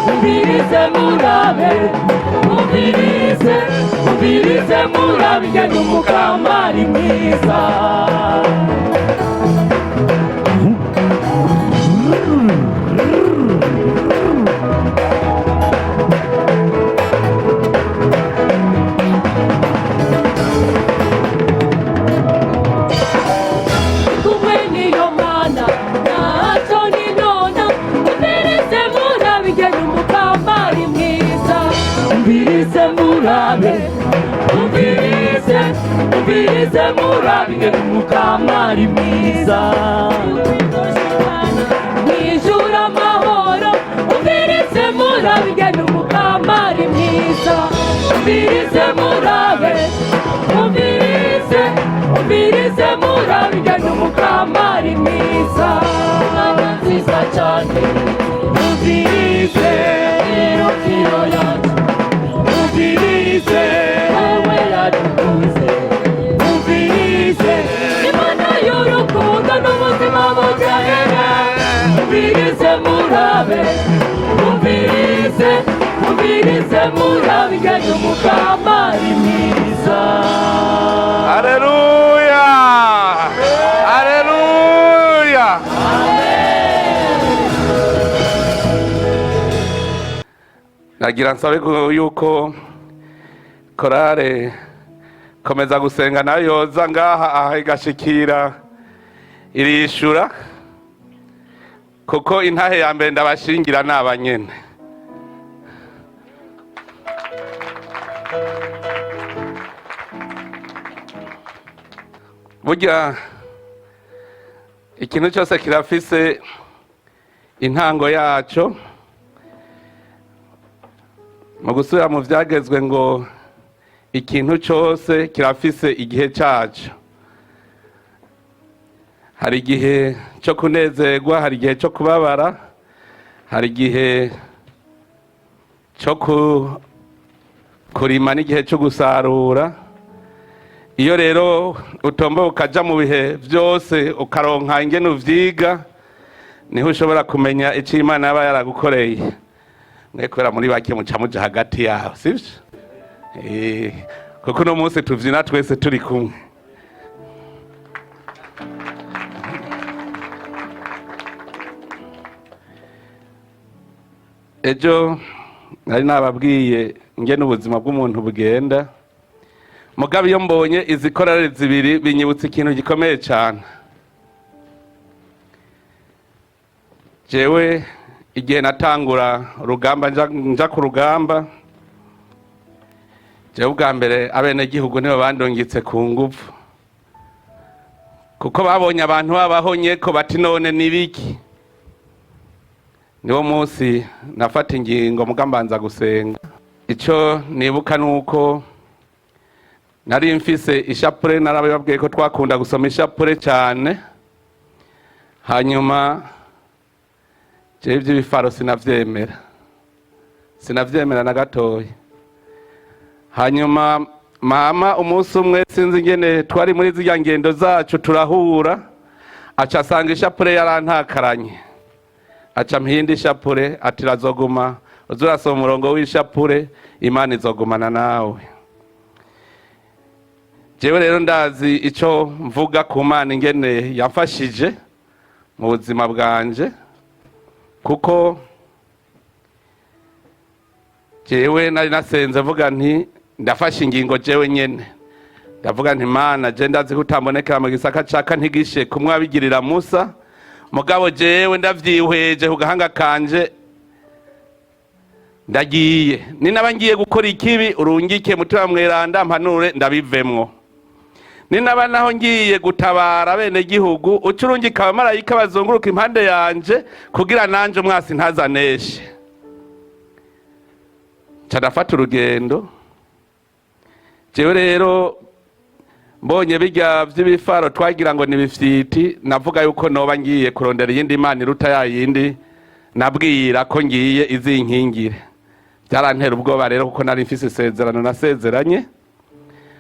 umvirize murabe, umvirize murabe ingene umukama ari mwiza. Umvirize murabe ingene umukama ari mwiza. Mwijuru amahoro, umvirize murabe ingene umukama ari mwiza. Umvirize murabe, umvirize murabe ingene umukama ari mwiza. Imana nziza cyane, umvirize irukiro yacu, umvirize wowe yadukuze, umvirize Imana y'urukundo n'ubuzima bugahera. Umvirize murabe, umvirize murabe ingene umukama ari mwiza. Haleluya, haleluya. Nagira nsabe yuko korale komeza gusenga nayo yoza ngaha aha igashikira irishura, kuko intahe ya mbere ndabashingira n'abanyene. Burya ikintu cyose kirafise intango yaco. Mu gusubira mu vyagezwe ngo ikintu cyose kirafise igihe cyaco. Hari igihe cyo kunezerwa, hari igihe cyo kubabara, hari igihe cyo kurima n'igihe cyo gusarura. Iyo rero utomba ukaja mu bihe byose ukaronka ingene uvyiga, niho ushobora kumenya ico Imana yaba yaragukoreye. Nekora muri bake muca muja hagati yaho, sivyo? Kuko no munsi tuvyina twese turi kumwe. Ejo nari nababwiye ingene ubuzima bw'umuntu bugenda. Mugabo iyo mbonye izi korale zibiri binyibutsa ikintu gikomeye cyane. Jewe igihe natangura urugamba nja ku rugamba, jewe ubwa mbere abenegihugu nibo bandongitse ku nguvu, kuko babonye abantu babahonye ko bati none nibiki. Niwo munsi nafata ingingo mugambanza gusenga. Ico nibuka nuko nari mfise ishapure, narababwiye ko twakunda gusoma ishapure cyane. Hanyuma jewe ivy'ibifaro sinavyemera na gatoya. Hanyuma mama umunsi umwe sinzi ingene twari muri zirya ngendo zacu turahura, aca asanga ishapure yarantakaranye, aca mpinda ishapure ati razoguma uzurasoma umurongo w'ishapure, Imana izogumana nawe. Jewe rero ndazi ico mvuga ku Mana ingene yafashije mu buzima bwanje, kuko jewe nari nasenze vuga nti ndafashe ingingo jewe nyene, ndavuga nti Mana je ndazi ko utambonekera mu gisaka caka ntigishe kumwe abigirira Musa, mugabo jewe ndavyihweje ku gahanga kanje ndagiye, ni nabangiye gukora ikibi urungike mutima mweranda mpanure ndabivemwo, ni naba naho ngiye gutabara bene gihugu ucurungika abamarayika bazunguruka impande yanje kugira nanje umwasi ntazaneshe. Cadafata urugendo. Jewe rero mbonye bijya vy'ibifaro twagira ngo nibifyiti, navuga yuko noba ngiye kurondera yindi Imana iruta ya yindi nabwira ko ngiye izinkingire. Byarantera ubwoba rero kuko nari mfise isezerano nasezeranye.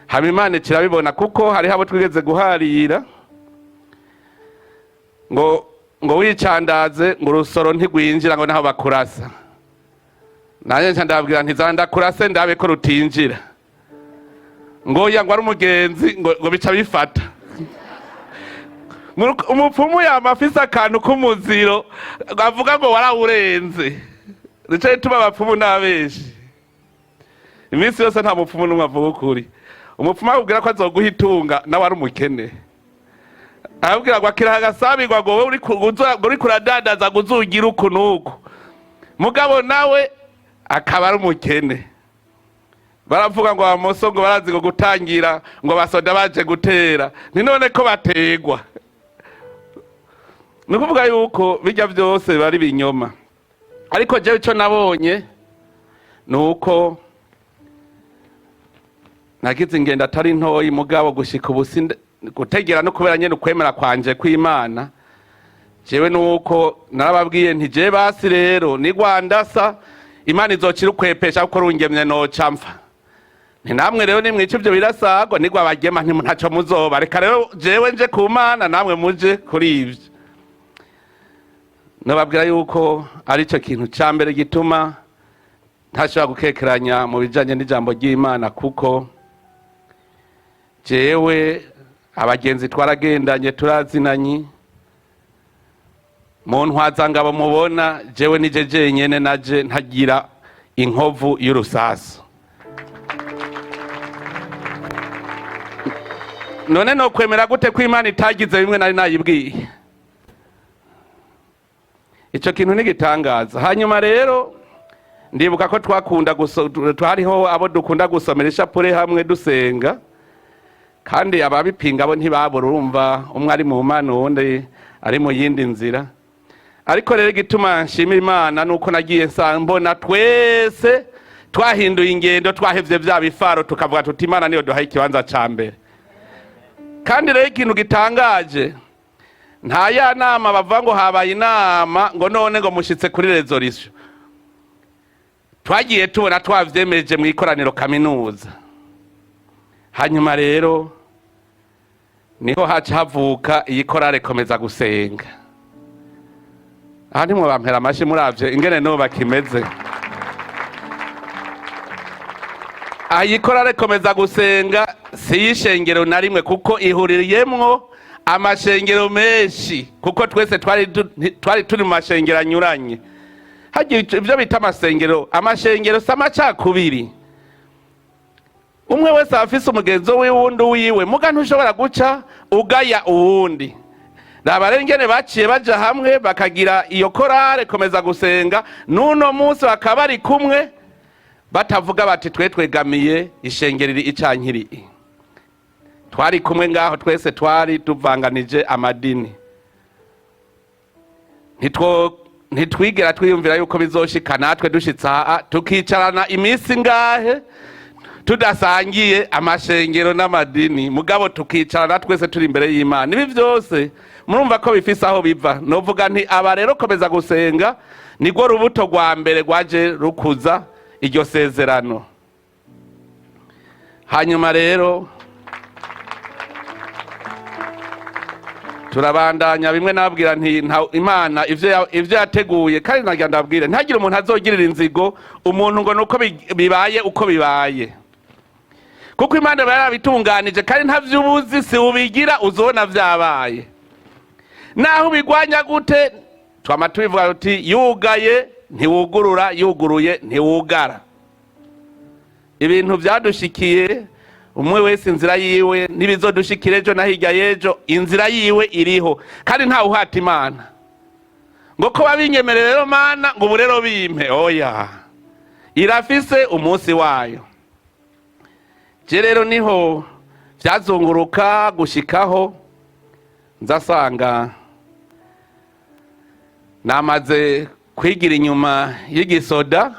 Hama Imana kirabibona kuko hari habo twigeze guharira ngo wicandaze ngo urusoro ntigwinjira ngo naho bakurasa. nanje nca ndababwira nti zana ndakurase ndabe ko rutinjira ngo ya ngo ari umugenzi ngo bica bifata umupfumu yama afise akantu k'umuziro avuga ngo warawurenze ricaye tuba abapfumu n'abenshi iminsi yose nta mupfumu n'umwe avuga ukuri umupfumu akubwira ko azoguha itunga nawe ari umukene arabwira ngo akira agasabirwa ngo wowe uri kuradandaza ngo uzugire uku n'uku mugabo nawe akaba ari umukene baravuga ngo abamoso ngo barazi ngo gutangira ngo abasoda baje gutera ni none ko bategwa ni ukuvuga yuko bijya byose bari binyoma ariko jewe icyo nabonye ni uko nagize ingendo atari ntoyi mugabo gushika ubusi gutegera no kubera nyene ukwemera kwanje kw'Imana jewe nuko narababwiye nti je basi rero ni Rwandasa Imana izocira ukwepesha kuko rungemye noca mpfa nti namwe rero nimwica ivyo birasagwa nigwa bagema nti ntaco muzoba reka rero jewe nje ku Mana namwe muje kuri ivyo nababwira yuko ari cyo kintu ca mbere gituma ntashobora gukekeranya mu bijanye n'ijambo ry'Imana kuko jewe abagenzi twaragendanye turazinanye mu ntwazangabo mubona jewe nije jenyene naje ntagira inkovu y'urusasu none no kwemera gute ko Imana itagize bimwe nari nayibwiye ico kintu nigitangaza hanyuma rero ndibuka ko twariho abo dukunda gusomera ishapure hamwe dusenga kandi ababipinga bo ntibabura urumva umwe ari mu Mana uwundi ari mu yindi nzira ariko rero igituma nshimira Imana nuko nagiye mbona twese twahinduye ingendo twahevye vya bifaro tukavuga tuti Imana niyo duhaye ikibanza ca mbere kandi rero ikintu gitangaje nta ya nama bavuga ngo habaye inama ngo none ngo mushitse kuri resolution twagiye tubona twavyemeje mu ikoraniro kaminuza hanyuma rero niho haca havuka iyi korale komeza gusenga aha nimwe bampera amashi muravye ingene no bakimeze iyi korale komeza gusenga si y'ishengero na rimwe kuko ihuriyemwo amashengero menshi kuko twese twari turi mu mashengero anyuranye hagiye ivyo bita amashengero s'amacakubiri umwe wese afise umugenzo w'uwundi wiwe muga ntushobora guca ugaya uwundi raba rero ingene baciye baja hamwe bakagira iyo korale komeza gusenga nuno munsi bakaba bari kumwe batavuga bati twegamiye ishengero icankiri twari kumwe ngaho twese twari tuvanganije amadini ntitwigera twiyumvira yuko bizoshika natwe dushitse aha tukicarana iminsi ngahe tudasangiye amashengero n'amadini mugabo tukicarana twese turi imbere y'Imana ibi byose murumva ko bifise aho biva novuga nti aba rero komeza gusenga nigwo rubuto rwa mbere rwaje rukuza iryo sezerano hanyuma rero turabandanya bimwe nabwira nti Imana ivyo yateguye kandi nagira ndabwire ntagire umuntu azogirira inzigo umuntu ngo nuko bibaye uko bibaye kuko Imana yarabitunganije kandi ntavyubuzi si ubigira uzona vyabaye naho ubigwanya gute twama tubivuga uti yugaye ntiwugurura yuguruye ntiwugara ibintu vyadushikiye umwe wese inzira yiwe nibizodushikira ejo na hirya y'ejo inzira yiwe iriho kandi nta uhata Imana ngo ko babinyemerera rero Mana ngo burero bimpe oya irafise umunsi wayo je rero niho vyazunguruka gushikaho nzasanga namaze kwigira inyuma y'igisoda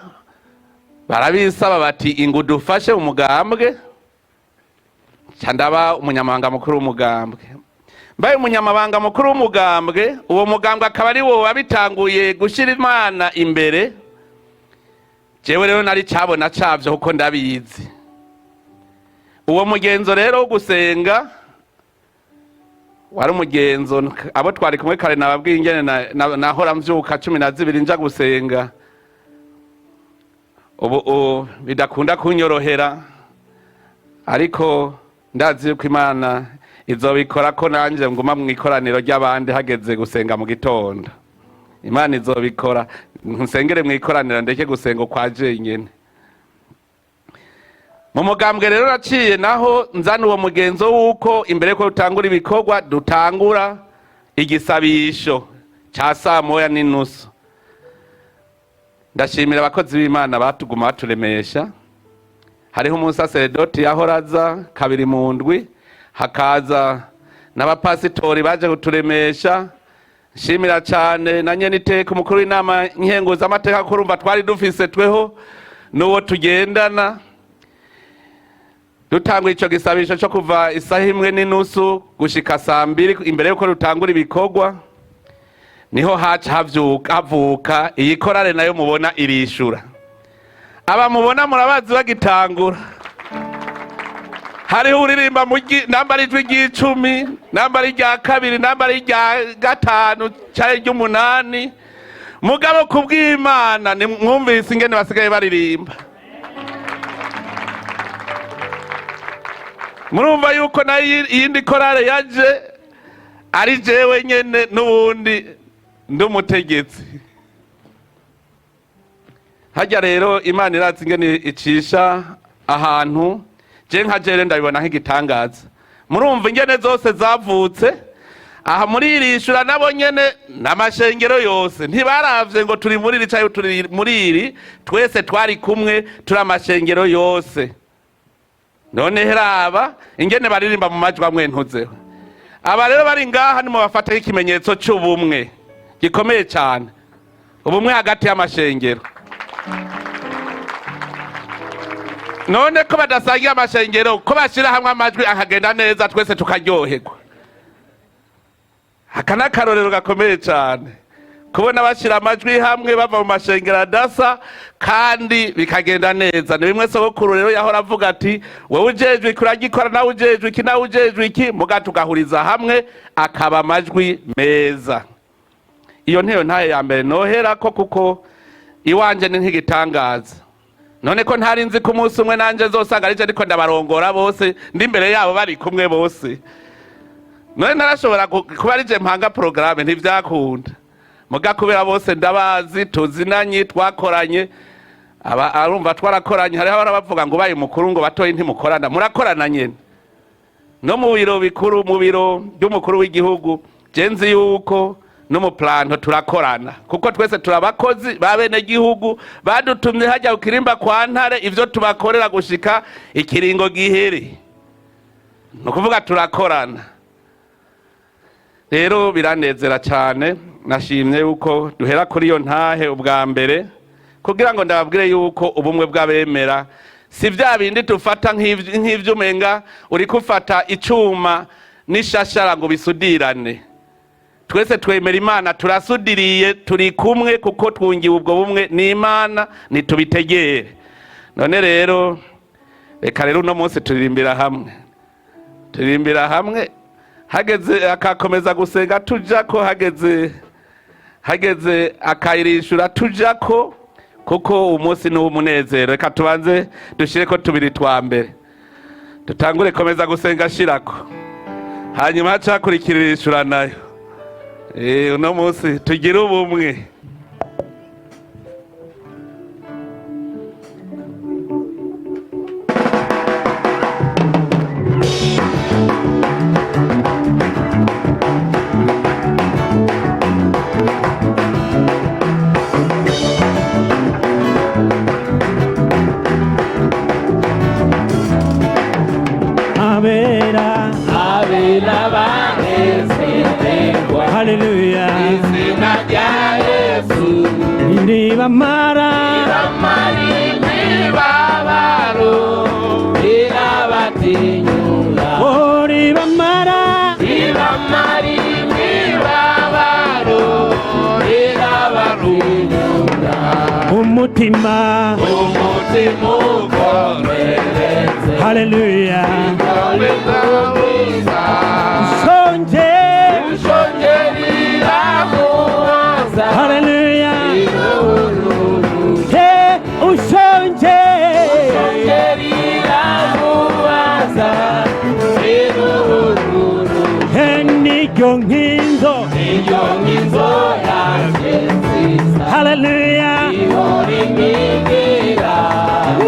barabisaba bati ingudufashe umugambwe candaba umunyamabanga mukuru w'umugambwe mbaye umunyamabanga mukuru w'umugambwe uwo mugambwe akaba ari wo wabitanguye gushira Imana imbere jewe rero nari cabona cavyo kuko ndabizi uwo mugenzo rero wo gusenga wari umugenzo abo twari kumwe kare nababwiye ingene nahora mvyuka 12 nja gusenga ubu bidakunda kunyorohera, ariko ndazi yuko Imana izobikora ko nanje nguma mu ikoraniro ry'abandi hageze gusenga mu gitondo. Imana izobikora, nsengere mu ikoraniro ndeke gusenga kwa jenyene. Mu mugambwe rero naciye naho nzana uwo mugenzo wuko imbere ko dutangura ibikorwa dutangura igisabisho ca saa moya n'inusu. Ndashimira abakozi b'Imana batuguma baturemesha. Hariho umusaseredoti yahoraza kabiri mu ndwi, hakaza n'abapasitori baje kuturemesha. Shimira cyane na Nyenicubahiro umukuru w'inama nkenguzamateka kurumva twari dufise tweho n'uwo tugendana. Dutangura ico gisabisho cyo kuva isaha imwe n'inusu gushika saa 2 imbere yuko dutangura ibikorwa, niho havuka iyi korale nayo mubona irishura. Aba mubona murabazi bagitangura. Hariho uririmba namba rijwi ry'icumi, namba rya kabiri, namba rya gatanu, cyari ry'umunani. Mugabo kubw'Imana ni mwumvise ingene basigaye baririmba. Murumva yuko na iyindi korale yaje ari jewe nyene n'ubundi ndumutegetsi. Hajya rero Imana iratse ingene icisha ahantu je nka jere ndabibona nk'igitangaza. Murumva ingene zose zavutse aha muri irishura nabo nyene n'amashengero yose ntibaravye ngo turi muri iri cayo turi muri iri, twese twari kumwe turi amashengero yose. None heraba ingene baririmba mu majwi amwe ntuzeho. Aba rero bari ngaha ni mu bafata ikimenyetso cy'ubumwe gikomeye cyane, ubumwe hagati y'amashengero. None ko badasangiye amashengero, ko bashira hamwe amajwi akagenda neza twese tukaryoherwa. Akana karorero gakomeye cyane kubona bashira amajwi hamwe bava mu mashengero adasa kandi bikagenda neza. Ni bimwe sogokuru rero yahora avuga ati wewe ujejwe kuragikora nawe ujejwe iki nawe ujejwe iki, muga tugahuriza hamwe akaba amajwi meza. Iyo nteyo ntaye ya mbere nohera ko kuko iwanje ni nk'igitangaza. None ko ntari nzi ku munsi umwe nanje zosanga arije ariko ndabarongora bose ndi imbere yabo bari kumwe bose. None narashobora kuba arije mpanga programme ntivyakunda. Muga kubera bose ndabazi tuzinanye twakoranye, arumva twarakoranye. Hariho barabavuga ngo baye mukuru ngo batoye ntimukorana, murakorana nyene. No mu biro bikuru, mu biro by'umukuru w'igihugu jenzi yuko no mu planto turakorana kuko twese turabakozi babene gihugu badutumye hajya ukirimba kwa ntare ivyo tubakorera gushika ikiringo gihere, no kuvuga turakorana. Rero biranezera cyane. Nashimye yuko duhera kuri iyo ntahe ubwa mbere kugira ngo ndababwire yuko ubumwe bw'abemera si vya bindi tufata nk'ivyo umenga uri kufata icuma n'ishashara ngo bisudirane. Twese twemera Imana, turasudiriye, turi kumwe kuko twungiwe ubwo bumwe n'Imana nitubitegere. None rero reka rero uno munsi turirimbira hamwe hageze akakomeza gusenga tujako, hageze akayirishura tujako kuko umunsi ni umunezero. Reka tubanze dushire ko tubiri twa mbere dutangure komeza gusenga shirako, hanyuma hacakurikirishura nayo. Uno munsi tugire ubumwe. Hallelujah. Nibamara nibabaro nibabatinyura oh nibamara nibabaro nibabatinyura umutima ukomereze. Hallelujah. Hallelujah. Hey, Shongerira mubaza irururu niryo nkinzo yaje nziza haleluya ihora inkingira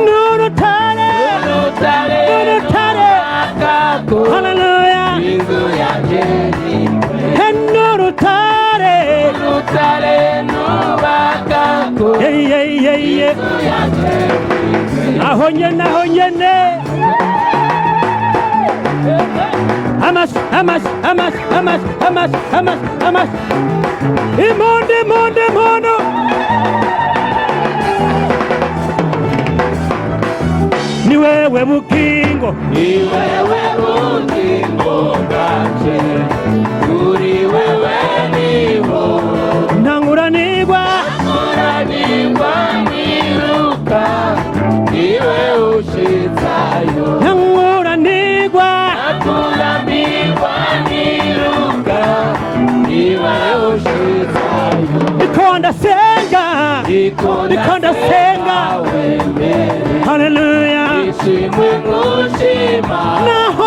n'urutare haleluya inzu yaje n'urutare nubakako inzu yaje aho nyene amash impundu ni wewe bugingo bwaje kuri wewe niho ntanguranirwa niruka niwe ushitsayo ntanguranirwa niruka niwe ushitsayo niko ndasenga haleluya ishimwe ngushima naho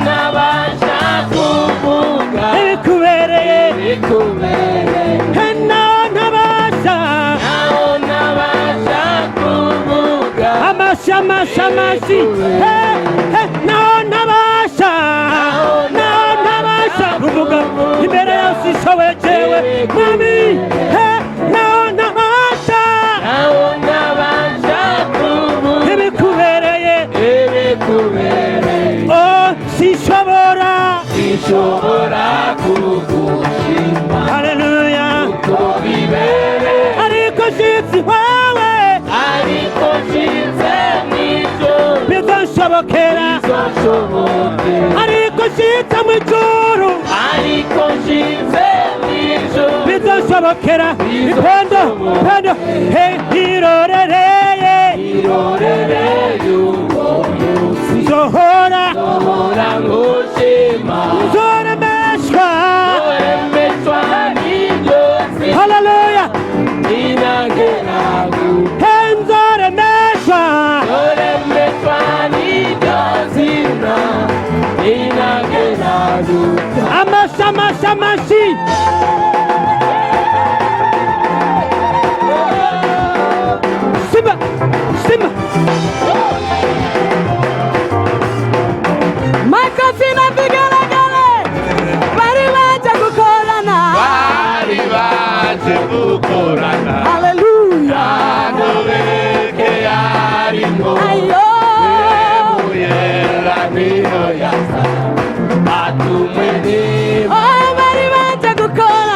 ntabasha kuvuga ibikubereye naho ntabasha kuvuga amashi naho ntabasha kuvuga imbere yawe sishoboye jewe mami naho ntabasha ibikubereye sishobora kugushima haleluya uko bibere ariko shitsi wawe nshitse n'ijoro bizonshobokera ariko shitse mu ijuru nshitse n'ijoro bizonshobokera ipondo irorereye uwo munsi zohora ngushima zoremeshwa n'iryo zina haleluya nzoremeshwa amashi simba makofi na vigelegele bari baje gukorana haleluya nobeke yarimo ayo muyera niyo yasa atumwe niba bari baje gukorana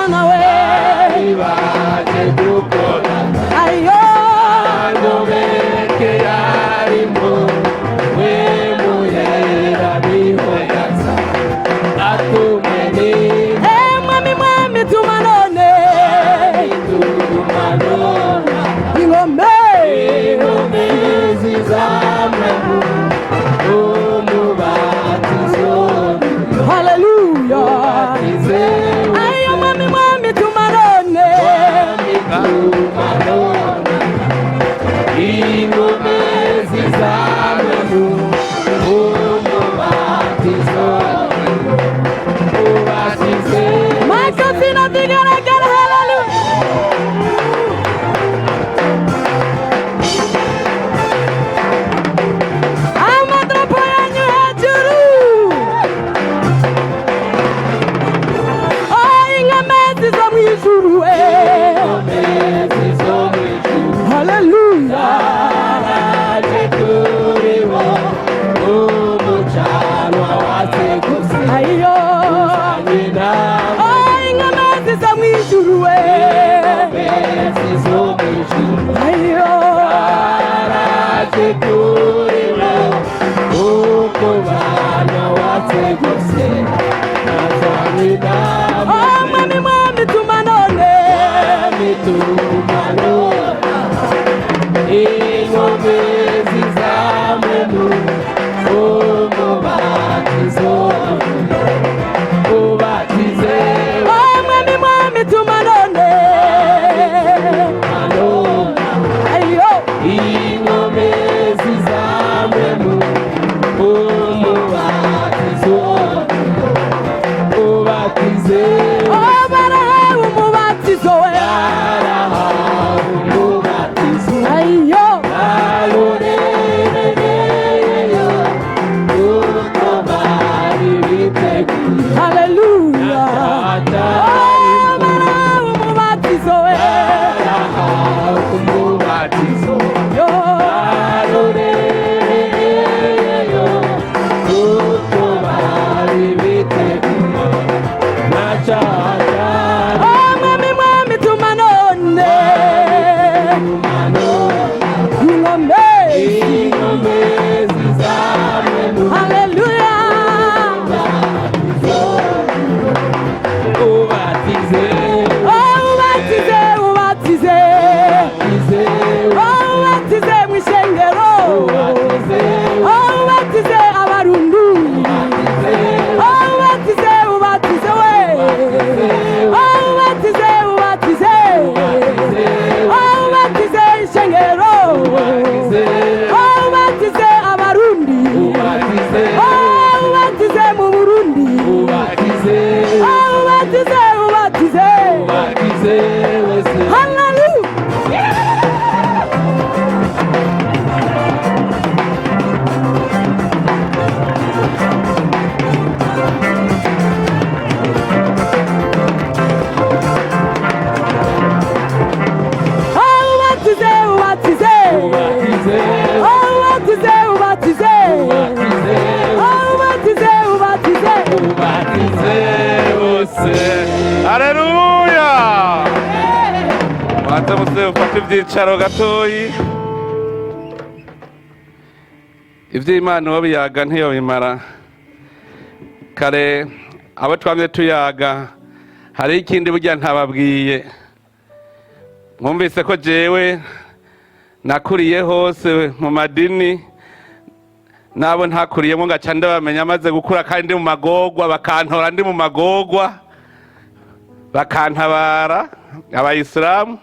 ufata ibyicaro gatoyi iby'Imana uwo biyaga ntiyobimara kare abo twamye tuyaga hari ikindi burya ntababwiye mwumvise ko jewe nakuriye hose mu madini nabo ntakuriyemo ngaca ndabamenya maze gukura kandi ndi mu magogwa bakantora ndi mu magogwa bakantabara abayisilamu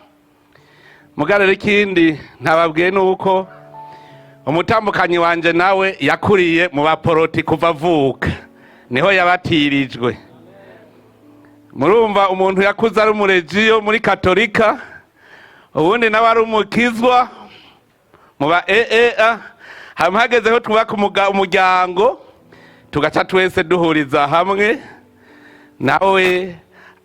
mugarere ikindi ntababwiye nuko umutambukanyi wanje nawe yakuriye mu baporoti kuva avuka niho yabatirijwe murumva umuntu yakuze ari umuregiyo muri katolika ubundi nawe ari umukizwa mu ba EEA hama hagezeho twubaka umuryango tugaca twese duhuriza hamwe nawe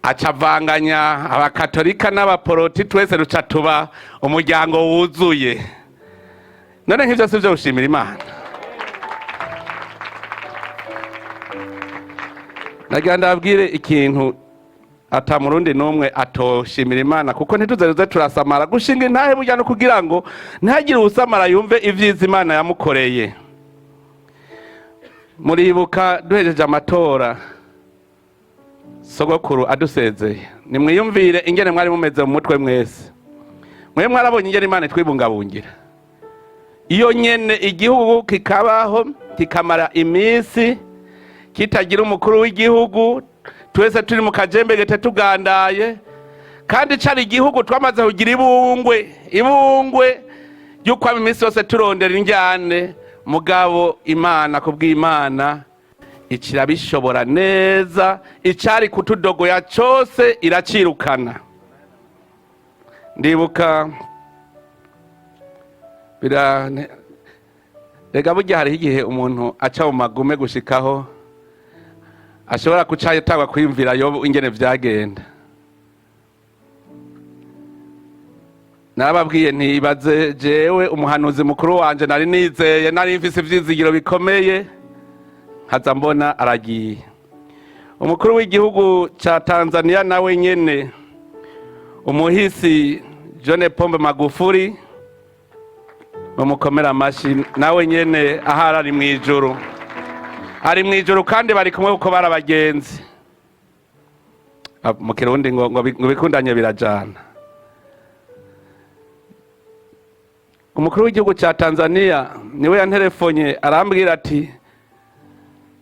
acavanganya abakatolika n'abaporoti twese ruca tuba umuryango wuzuye none nk'ivyo si vyo gushimira Imana nagira ndabwire ikintu ata murundi n'umwe atoshimira Imana kuko ntituzeruze turasamara gushinga intahe burya no kugira ngo ntagire usamara yumve ivyiza Imana yamukoreye muribuka duhejeje amatora sogokuru adusezeye nimwiyumvire ingene mwari mumeze mu mutwe mwese mwe mwarabonye ingene Imana twibungabungira iyo nyene igihugu kikabaho kikamara iminsi kitagira umukuru w'igihugu twese turi mu kajembegete tugandaye kandi cari igihugu twamaze kugira ibungwe y'uko iminsi yose turondera injyane mugabo Imana kubw'Imana ikira bishobora neza icari kutudogoya cyose iracirukana ndibuka rega burya hariho igihe umuntu aca mu magume gushikaho ashobora kuca yatangwa kwiyumvira Yobu ingene vyagenda narababwiye ntibaze jewe umuhanuzi mukuru wanje nari nizeye nari mfise ivyizigiro bikomeye haza mbona aragiye umukuru w'igihugu ca Tanzania nawe nyene umuhisi John Pombe Magufuli bamukomera amashi nawe nyene ahari ari mwijuru kandi bari kumwe uko barabagenzi mu Kirundi ngo bikundanye birajana umukuru w'igihugu ca Tanzania niwe yanterefonye arambwira ati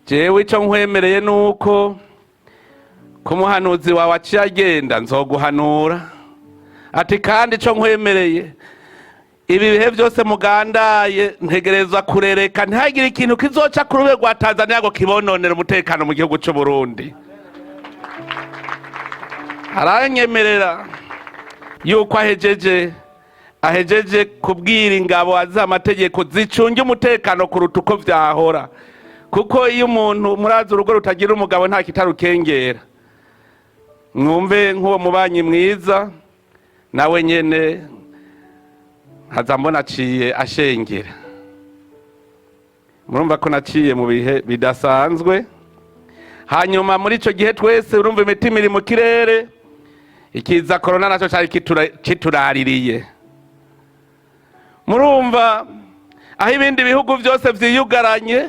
jewe ico nkwemereye nuko ku muhanuzi wawe aciye agenda nzoguhanura ati kandi ico nkwemereye ibi bihe byose mugandaye ntegerezwa kurereka ntihagire ikintu kizoca ku rube rwa Tanzania ngo kibononera umutekano mu gihugu cy'u Burundi aranyemerera yuko ahejeje kubwira ingabo azi amategeko zicunge umutekano kuruta uko vyahora kuko iyo umuntu murazi urugo rutagira umugabo nta kitarukengera mwumve nk'uwo mubanyi mwiza nawe nyene haza mbona aciye ashengera murumva ko naciye mu bihe bidasanzwe hanyuma muri ico gihe twese urumva imitima iri mu kirere ikiza corona naco cari kituraririye murumva aho ibindi bihugu byose vyiyugaranye,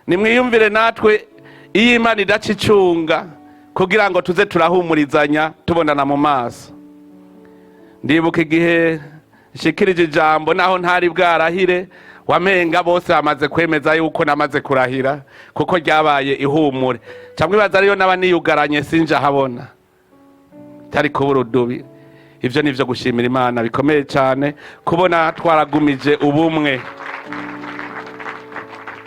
nimwiyumvire natwe iyo Imana idaca icunga kugira ngo tuze turahumurizanya tubonana mu maso. Ndibuka igihe nshikirije ijambo naho ntari bwarahire, wamenga bose bamaze kwemeza yuko namaze kurahira kuko ryabaye ihumure. Cyangwa ibaza ariyo naba niyugaranye sinja habona tari kubura udubi. Ivyo nivyo gushimira Imana bikomeye cyane kubona twaragumije ubumwe.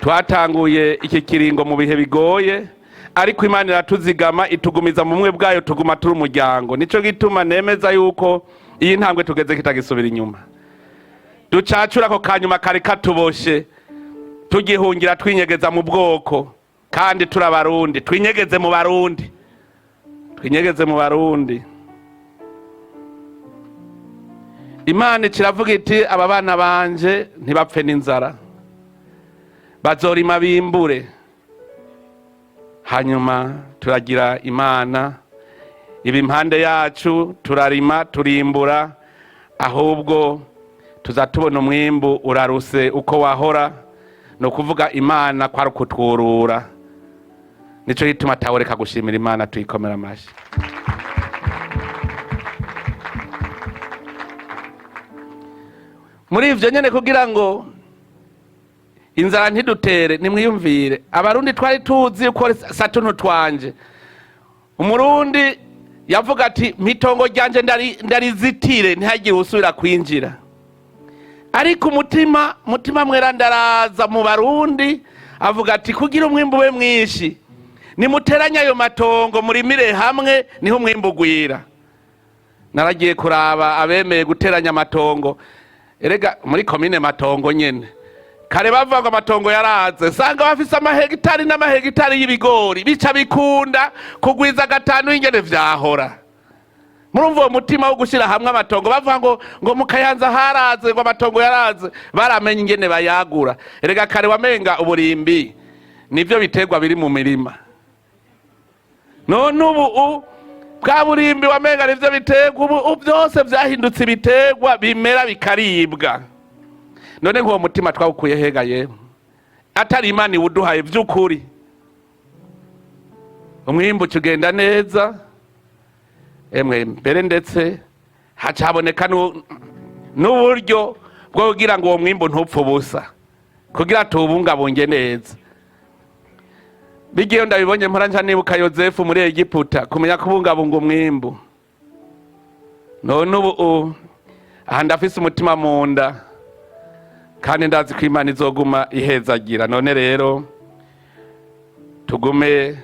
Twatanguye iki kiringo mu bihe bigoye, ariko Imana iratuzigama itugumiza mu bumwe bwayo, tuguma turi umuryango. Nico gituma nemeza yuko iyi ntambwe tugeze kitagisubira inyuma. Ducacura ko kanyuma kari katuboshe, tugihungira twinyegeza mu bwoko, kandi turi abarundi. Twinyegeze mu barundi, twinyegeze mu barundi. Imana kiravuga iti aba bana banje ntibapfe n'inzara, bazorima bimbure. Hanyuma turagira Imana iba impande yacu, turarima turimbura, ahubwo tuzatubona umwimbu uraruse uko wahora. No kuvuga Imana kwari kutwurura. Nico gituma taworeka gushimira Imana, tuyikomera amashi. Muri ivyo nyene kugira ngo inzara ntidutere, nimwiyumvire abarundi twari tuzi uko satuntu twanje. Umurundi yavuga ati mitongo ryanje ndarizitire ntihagire usubira kwinjira. Ariko mutima mwera ndaraza mu barundi avuga ati kugira umwimbu we mwinshi nimuteranya ayo matongo murimire hamwe niho umwimbu gwira. Naragiye kuraba abemeye guteranya amatongo. Erega muri komine Matongo nyene kare bavuga amatongo yaraze, sanga bafise amahegitari n'amahegitari y'ibigori, bica bikunda kugwiza gatanu ingene vyahora. Murumva uwo mutima wo gushira hamwe amatongo, bavuga ngo mu Kayanza haraze, ngo amatongo yaraze, baramenye ingene bayagura. Erega kare wamenga uburimbi nivyo biterwa biri mu mirima, none ubu bwa burimbi wamenga nivyo biterwa, ubu byose vyahindutse ibiterwa bimera bikaribwa. None nk'uwo mutima twawukuye hega yewe? Atari Imana iwuduhaye vy'ukuri, umwimbu ugenda neza. Emwe mbere ndetse hacaboneka n'uburyo bwo kugira ngo uwo mwimbu ntupfe ubusa, kugira tuwubungabunge neza. Bigiye ndabibonye mpora nja nibuka Yozefu muri Egiputa kumenya kubungabunga umwimbu. None ubu aha ndafise umutima mu nda, kandi ndazi ko Imana izoguma ihezagira. None rero tugume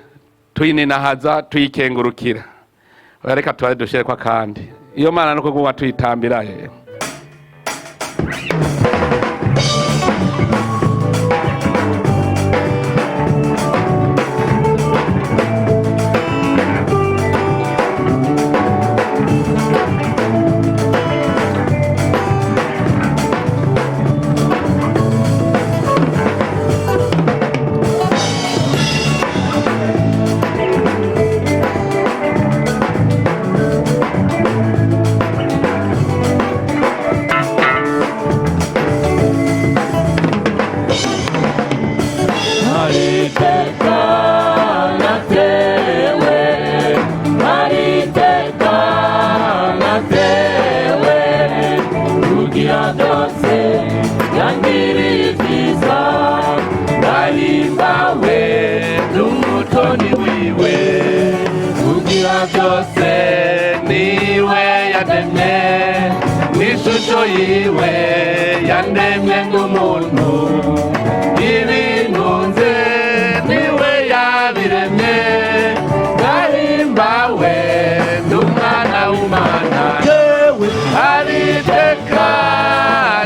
tuyininahaza, tuyikengurukira. Reka tuware dushire kwa kandi iyo Mana nuko guma tuyitambira he. Yiwe yandemye n'umuntu ibintunze niwe yabiremye, gahimbawe n'umwana w'Imana ariteka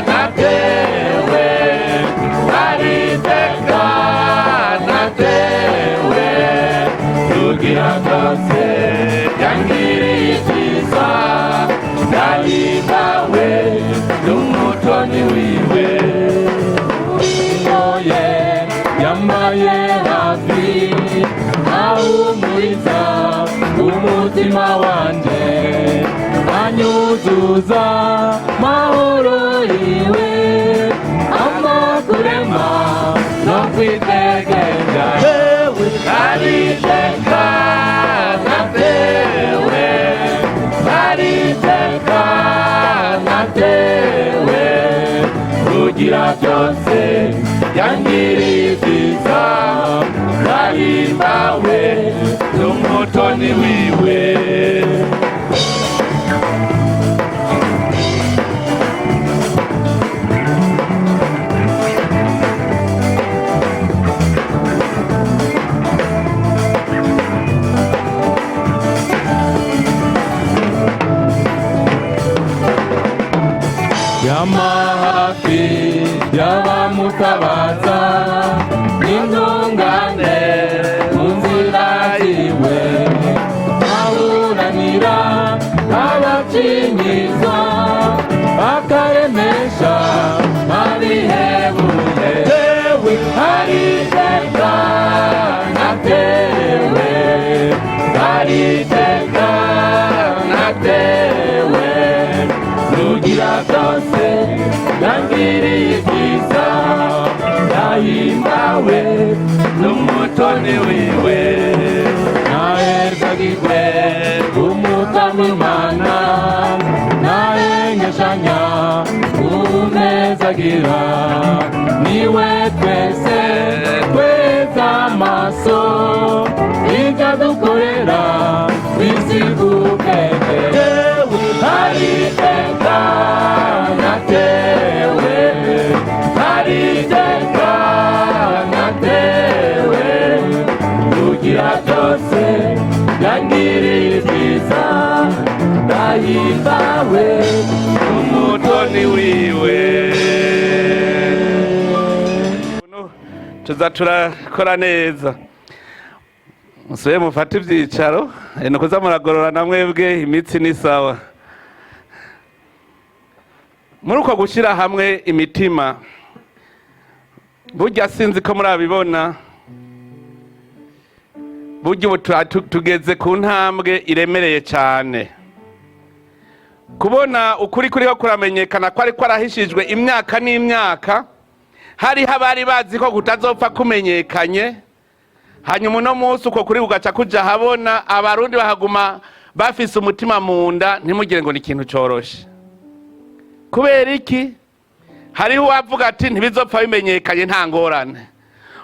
natewe, ariteka natewe, kugira byose yangiriye icyiza, gahimbawe n'umutoni wiwe. Oye yambaye hafi ahumuriza umutima wanje, anyuzuza mahoro yiwe. kwitegeka ariteka natewe ariteka natewe kugira byose yangiriye ibyiza nahimbawe n'umutoni wiwe yamahafi y'abamutabaza n'intungane mu nzira ziwe aburanira abacinyiza akaremesha abihebuye tewe ariteka natewe ariteka natewe kugira byose yangiriye ibyiza yahimbawe n'umutoni wiwe nahezagirwe umutami Imana nahengeshanya unezagira niwe twese tweza amaso ibyo dukorera bisigukeke ariteka natewe ariteka natewe kugira byose yangiriye ibyiza ndahimbawe n'umutoni wiwe tuza turakora neza musore mufate ibyicaro nukuza muragorora mwebwe imitsi ni sawa muri uko gushyira hamwe imitima burya sinzi ko murabibona burya ubu tugeze ku ntambwe iremereye cyane kubona ukuri kuriho kuramenyekana ko ariko arahishijwe imyaka n'imyaka hariho abari bazi ko kutazopfa kumenyekanye hanyuma uno munsi uko kuri kugaca kuja habona abarundi bahaguma bafise umutima mu nda ntimugire ngo ni ikintu cyoroshe kubera iki hariho uwavuga ati ntibizopfa bimenyekanye nta ngorane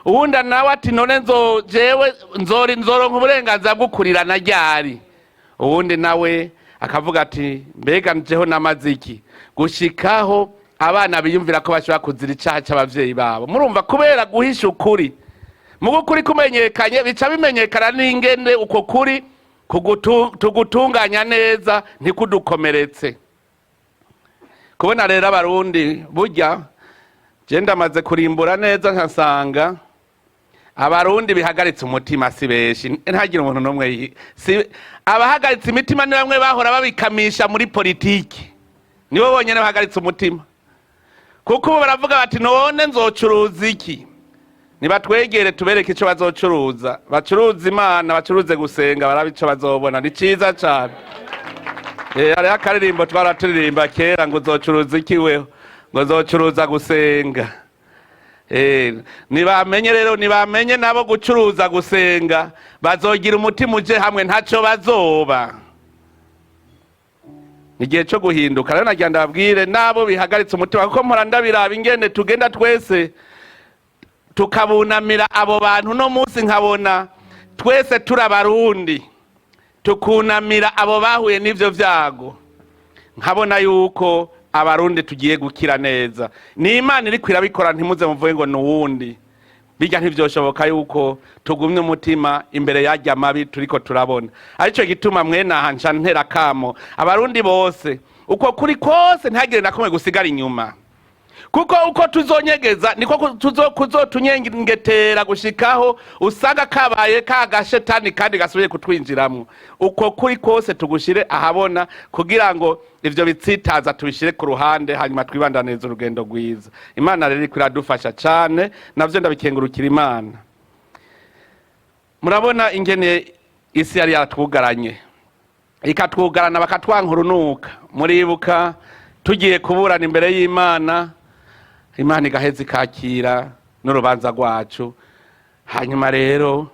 uwundi nawe ati none jewe nzoronka uburenganzira bwo kurirana ryari uwundi nawe akavuga ati mbega njeho namaze iki gushikaho abana biyumvira ko bashobora kuzira icyaha cy'abavyeyi babo murumva kubera guhisha ukuri mu gukuri kumenyekanye bica bimenyekana n'ingene uko kuri tugutunganya neza ntikudukomeretse kubona rero abarundi burya je ndamaze kurimbura neza nkasanga abarundi bihagaritse umutima si beshi ntagire umuntu n'umwe abahagaritse imitima ni bamwe bahora babikamisha muri politiki nibo bonyene bahagaritse umutima kuko ubu baravuga bati none nzocuruza iki nibatwegere tubereke icyo bazocuruza bacuruza Imana bacuruze gusenga barabe icyo bazobona ni ciza cyane hariho akaririmbo twaraturirimba kera ngo uzocuruza iki weho ngo uzocuruza gusenga nibamenye rero nibamenye nabo gucuruza gusenga bazogira umutima uje hamwe ntacyo bazoba igihe cyo guhinduka rero nagira ndababwire nabo bihagaritse umutima kuko mpora ndabiraba ingene tugenda twese tukabunamira abo bantu no munsi nkabona twese turabarundi tukunamira abo bahuye n'ivyo vyago nkabona yuko abarundi tugiye gukira neza ni Imana iri kwirabikora ntimuze muvuge ngo nuwundi bijya ntivyoshoboka yuko tugumye umutima imbere yajya mabi turiko turabona arico gituma mwene aha nca ntera kamo abarundi bose uko kuri kose ntagire nakomwe gusigara inyuma kuko uko tuzonyegeza niko kuzotunyengetera gushikaho usanga kabaye kagashetani kandi gasubiye kutwinjiramo uko kuri kose tugushire ahabona kugira ngo ivyo bitsitaza tubishire ku ruhande hanyuma twibandaniriza urugendo rwiza Imana rero iradufasha cyane navyo ndabikengurukira Imana murabona ingene isi yari yaratwugaranye ikatwugarana bakatwankurunuka muribuka tugiye kuburana imbere y'Imana Imana igaheza ikakira n'urubanza rwacu. Hanyuma rero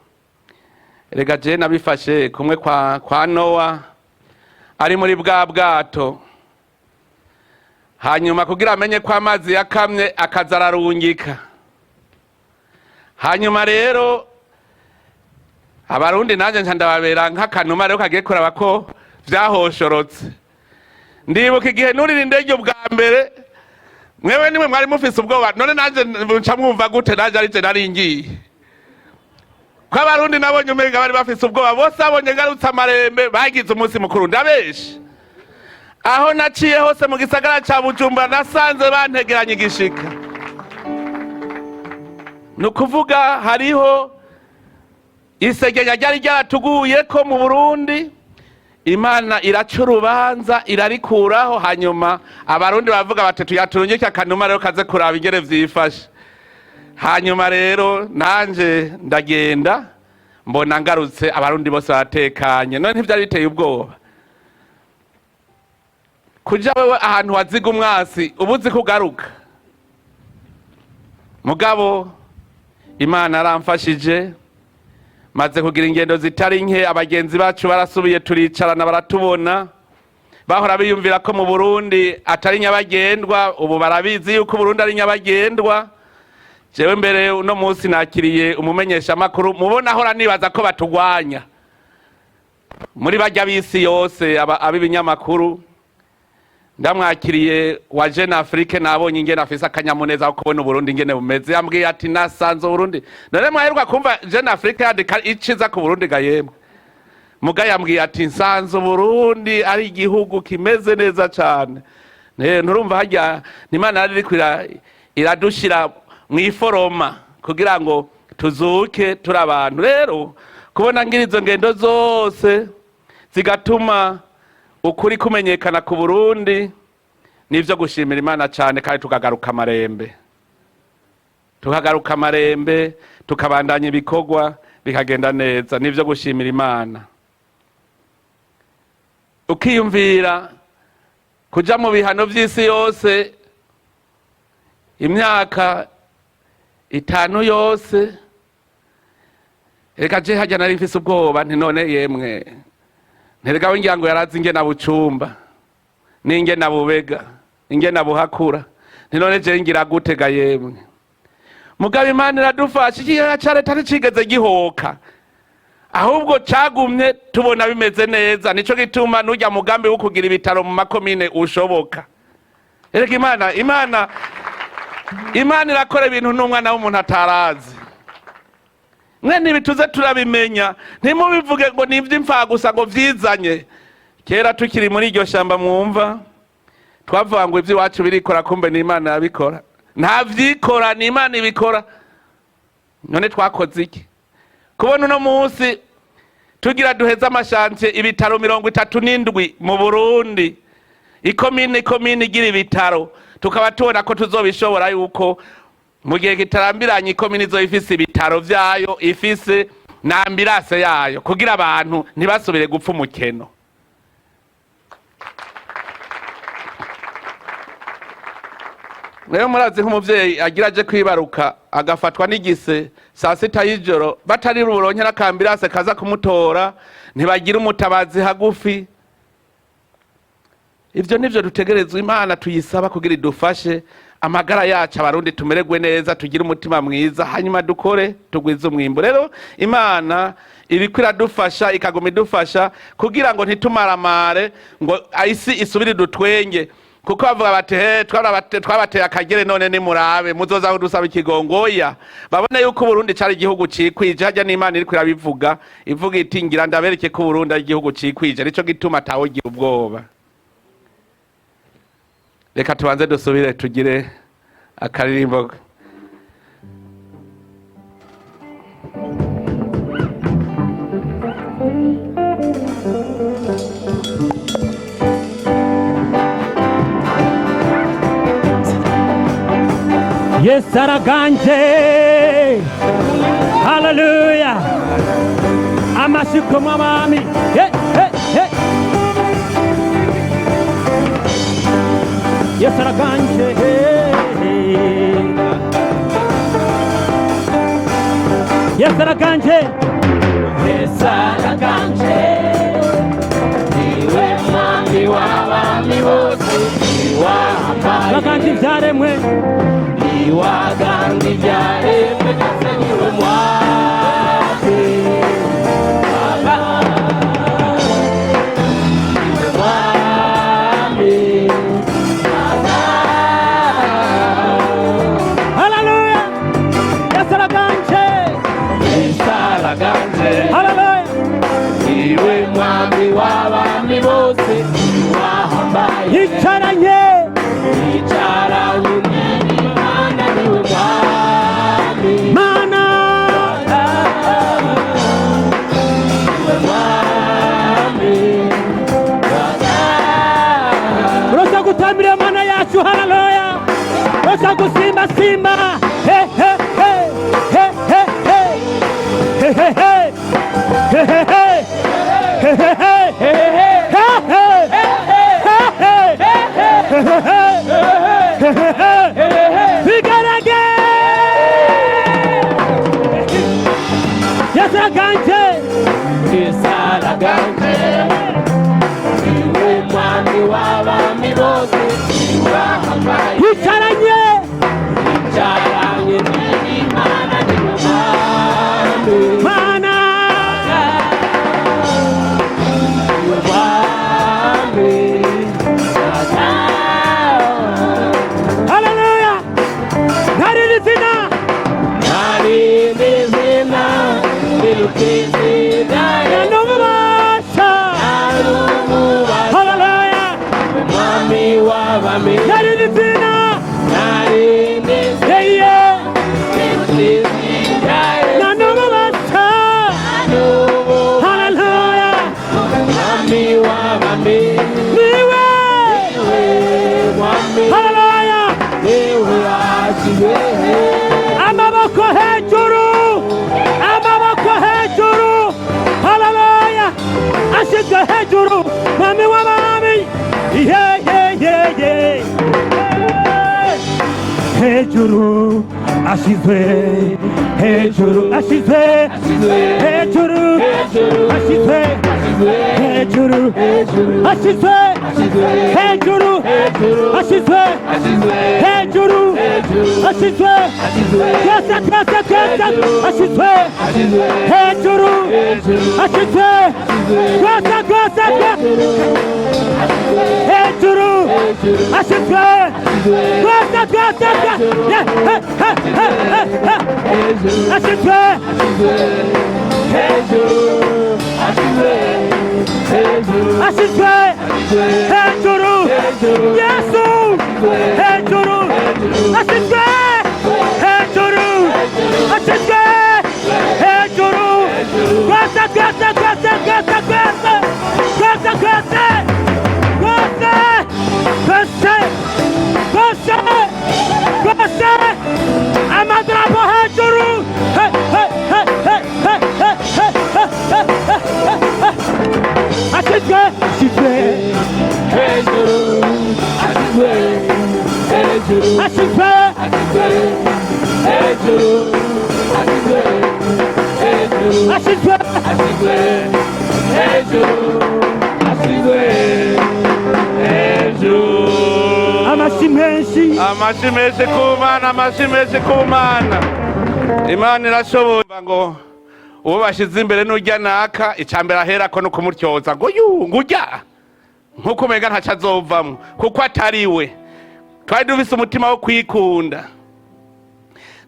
rega je nabifashe kumwe kwa Nowa ari muri bwa bwato, hanyuma kugira amenye ko amazi yakamye akaza ararungika. Hanyuma rero abarundi nanje nca ndababera nk'akanuma rero kagiye kuraba ko vyahoshorotse. Ndibuka igihe nurira indege bwa mbere, mwewe nimwe mwari mufise ubwoba, none nanje nca mwumva gute nanje arije naringiye. Ko abarundi nabonye umenga bari bafise ubwoba, bose abonye ngarutse amarembe bagize umunsi mukuru. Ndabeshe aho naciye hose mu gisagara ca Bujumbura nasanze bantegeranye igishika. Nukuvuga hariho isegenya ryari ryaratuguye ko mu Burundi, Imana iraca urubanza irarikuraho, hanyuma abarundi bavuga bati tuyaturungike akanuma rero kaze kuraba ingene vyifashe. Hanyuma rero nanje ndagenda mbona ngarutse abarundi bose baratekanye, none ntivyari biteye ubwoba. Kuja wewe ahantu waziga umwasi ubuzi kugaruka, mugabo Imana aramfashije maze kugira ingendo zitari nke. Abagenzi bacu barasubiye turicarana baratubona, bahora biyumvira ko mu Burundi atari nyabagendwa, ubu barabizi yuko Burundi ari nyabagendwa. Jewe mbere uno munsi nakiriye umumenyesha makuru mubona ahora nibaza ko batugwanya muri bajya bisi yose ab'ibinyamakuru. Ndamwakiriye wa Jeune Afrique, nabonye ingene afise akanyamuneza ko kubona Burundi ingene bumeze. Yambwiye ati nasanze Burundi, none mwaheruka kumva Jeune Afrique yandika iciza ku Burundi ga yemwe. Muga yambwiye ati nsanze Burundi ari igihugu kimeze neza cyane. Nturumva hajya n'Imana ari kwira iradushira mwiforoma kugira ngo tuzuke turi abantu. Rero kubona ngira izo ngendo zose zigatuma ukuri kumenyekana ku Burundi, nivyo gushimira Imana cyane, kandi tukagaruka amarembe tukabandanya ibikorwa bikagenda neza, nivyo gushimira Imana. Ukiyumvira kuja mu bihano vy'isi yose imyaka 5 yose, reka je hajya nari mfise ubwoba nti none yemwe nterega wingira ngo yarazi inge na Bucumba ninge na Bubega inge na Buhakura, nti none je ngira gutega yemwe. Mugabo Imana iradufasha, ikiyaga ca leta nticigeze gihoka, ahubwo cagumye tubona bimeze neza. Nico gituma nujya mugambi wo kugira ibitaro mu makomine ushoboka. Erega Imana irakora ibintu n'umwana w'umuntu atarazi. Mwene ibituze turabimenya, ntimubivuge ngo nivyo imfa gusa ngo vyizanye. Kera tukiri muri iryo shamba mwumva twavuga ngo ivyo iwacu birikora, kumbe n'Imana yabikora. Nta vyikora, n'Imana ibikora. None twakoze iki kubona uno munsi tugira duheza amashantiye ibitaro 37 mu Burundi, ikomine igira ibitaro, tukaba tubona ko tuzobishobora yuko mu gihe kitarambiranye ikomine izo ifise ibitaro vyayo, ifise na ambulance yayo, kugira abantu ntibasubire gupfa umukeno. Rero murazi nk'umuvyeyi agira aje kwibaruka agafatwa n'igise saa 6 y'ijoro, batari ruronkera kambirase kaza kumutora, ntibagira umutabazi hagufi. Ivyo nivyo dutegerezwa Imana tuyisaba kugira idufashe amagara yacu abarundi tumererwe neza, tugira umutima mwiza, hanyuma dukore tugwize umwimbo. Rero Imana iriko iradufasha, ikaguma idufasha kugira ngo ntitumaramare ngo isi isubire dutwenge, kuko bavuga bati twabateye akagere none nimurabe muzoza aho dusaba ikigongoya. Babone yuko Burundi cari igihugu cikwije, hajya n'Imana iriko irabivuga, ivuga iti ngira ndabereke ko Burundi ari igihugu cikwije, nico gituma atawogira ubwoba. Reka tubanze dusubire tugire akaririmbo. Yes, araganje. Hallelujah. Amashiko mwami. Hey, hey, hey. Yes, araganje. ibyaremwe iwaganga ibyaremwe ndetse niwe mwami niwe mwami haleluya Yesu araganje haleluya niwe mwami w'abami bose wahambaye yicaranye n'Imana niwe mwami mana niwe mwami urashaka gutambira mana yacu haleluya urashaka gusimba simba he he he he he he he he he bigarage yasaganje niwe mwami w'abami bose wahambaye yicaranye n'Imana niwe mwami mana niwe mwami haleluya ntarindi zina nirukizina n'ububasha haleluya mwami w'abami ntarindi zina yeye na n'ububasha haleluya mwami w'abami niwe mwami haleluya niwe akiwe amaboko hejuru amaboko hejuru haleluya ashyizwe hejuru mwami w'abami ye ye ye ye hejuru ashyizwe hejuru ashyizwe hejuru ashyizwe hejuru ashyizwe hejuru ashyizwe hejuru ashyizwe twese twese twese ashyizwe hejuru ashyizwe twese twese hejuru ashyizwe twese twese ashyizwe ashyizwe hejuru yesu hejuru ashyizwe hejuru ashyizwe hejuru twese twese twese twese twese twese twese twese twese twese amadarapo hejuru ashyizwe ashyizwe hejuru ashyizwe hejuru ashyizwe hejuru ashyizwe hejuru ashyizwe ashyizwe hejuru ashyizwe hejuru amashyi menshi amashyi menshi ku Mana, amashyi menshi ku Mana. Imana irashoboye ngo uwo bashyize imbere n'ujya naka icambere aherako no kumutyoza ngo ngujya nkuko umega ntaco azovamwo kuko atari we. Twari dufise umutima wo kwikunda.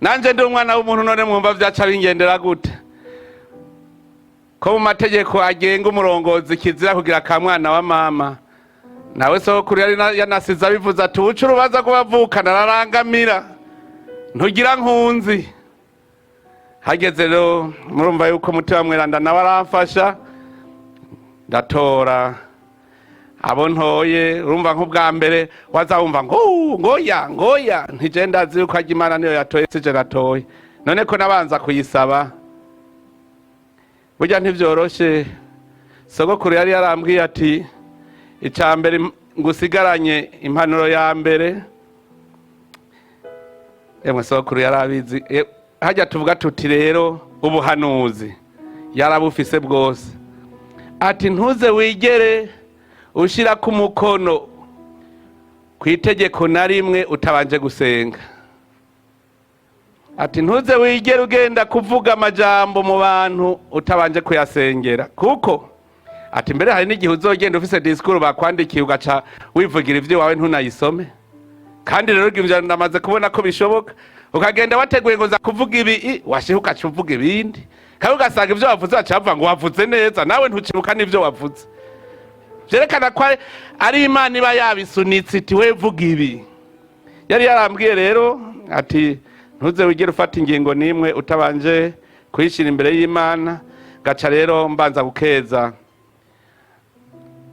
Nanje ndi umwana w'umuntu none mwumva vyaca bingendera gute? Ko mu mategeko agenga umurongozi kizira kugira ka mwana wa mama. Nawe sokuru yari yanasiza bivuze ati uca urubaza kubavukana ararangamira ntugira nkunzi. Hageze rero murumva yuko mutima mweranda nawe aramfasha ndatora abo ntoye urumva nk'ubwa mbere wazawumva ngoya ntije ndazi yuko ajya Imana niyo yatoye sije natoye none ko nabanza kuyisaba burya ntivyoroshe. Sogokuru yari yarambwiye ati icambere ngusigaranye impanuro ya mbere. Emwe sogokuru yarabizi hajya tuvuga tuti rero ubuhanuzi yarabufise bwose. Ati ntuze wigere ushira ku mukono itegeko na rimwe utabanje gusenga. Ati ntuze wigere ugenda kuvuga amajambo mu bantu utabanje kuyasengera, kuko ati mbere hari n'igihe uzogenda ufise disikuru bakwandikiye ugaca wivugira ivyo wawe ntunayisome. Kandi rero ivyo ndamaze kubona ko bishoboka, ukagenda wateguye ngo za kuvuga ibi washiha ugaca uvuga ibindi, kandi ugasanga ivyo wavuze bacavuga ngo wavuze neza nawe ntucibuka n'ivyo wavuze. Vyerekana ko ari Imana iba yabisunitse iti we vuga ibi. Yari yarambwiye rero ati ntuze wigere ufata ingingo nimwe utabanje kuyishira imbere y'Imana. Gaca rero mbanza gukeza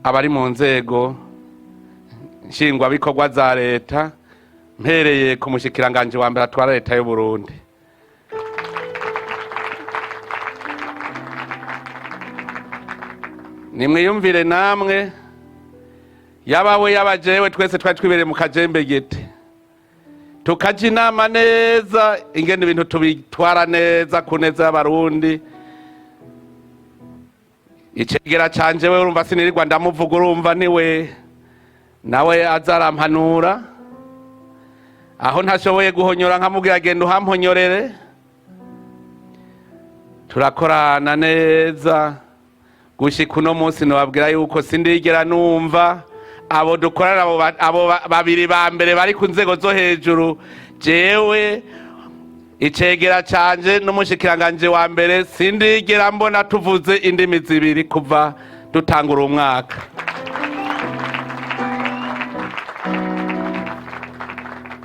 abari mu nzego nshingwabikorwa za leta, mpereye ku mushikiranganje wa mbere atwara leta y'u Burundi. Nimwiyumvire namwe, yabawe yabajewe twese twari twibereye mu kajembe gete, tukaja inama neza ingene ibintu tubitwara neza ku neza y'abarundi. Icegera canje we urumva sinirirwa ndamuvuga, urumva niwe nawe azarampanura aho ntashoboye guhonyora nkamubwira genda uhamponyorere. Turakorana neza gushika uno munsi nobabwira yuko sindigera numva abo dukorana abo babiri ba mbere bari ku nzego zo hejuru, jewe icegera canje n'umushikiranganje wa mbere, sindigera mbona tuvuze indimi zibiri kuva dutangura umwaka.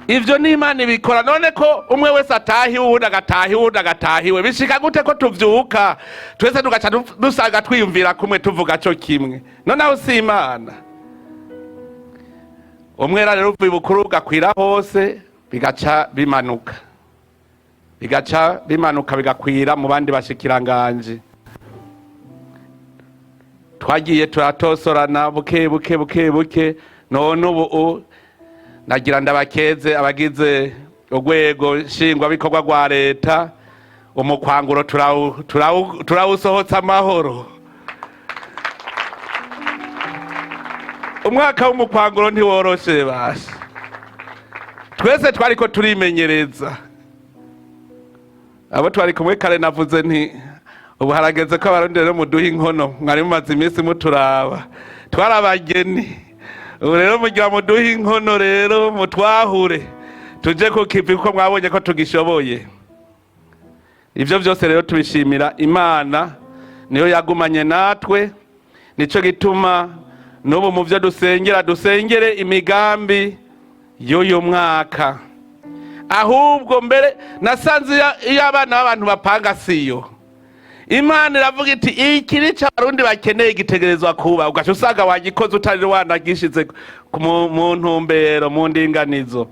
Ivyo ni Imana ibikora. None ko umwe wese atahi uwundi agatahi uwundi agatahiwe, bishika gute ko tuvyuka twese tugaca dusanga twiyumvira kumwe tuvuga co kimwe? None aho si Imana? Umwera rero uvuye bukuru ugakwira hose, bigaca bimanuka bigakwira mu bandi bashikiranganje. Twagiye turatosorana buke buke, none ubu nagira ndabakeze abagize urwego nshingwabikorwa rwa leta, umukwanguro turawusohotsa amahoro. Umwaka w'umukwanguro ntiworoshe basha, twese twariko turimenyereza. Abo twari kumwe kare navuze nti ubu harageze ko abarundi rero muduha inkono, mwari mumaze iminsi muturaba twarabageni. Ubu rero mugira muduha inkono rero mutwahure tuje ku kivi ko mwabonye ko tugishoboye. Ivyo vyose rero tubishimira Imana, niyo yagumanye natwe. Nico gituma n'ubu mu vyo dusengere imigambi y'uyu mwaka. Ahubwo mbere nasanze iyo abana b'abantu bapanga siyo. Imana iravuga iti ikiri c'abarundi bakeneye gitegerezwa kuba, ugaca usanga wagikoze utari wanagishize mu ntumbero mu ndinganizo.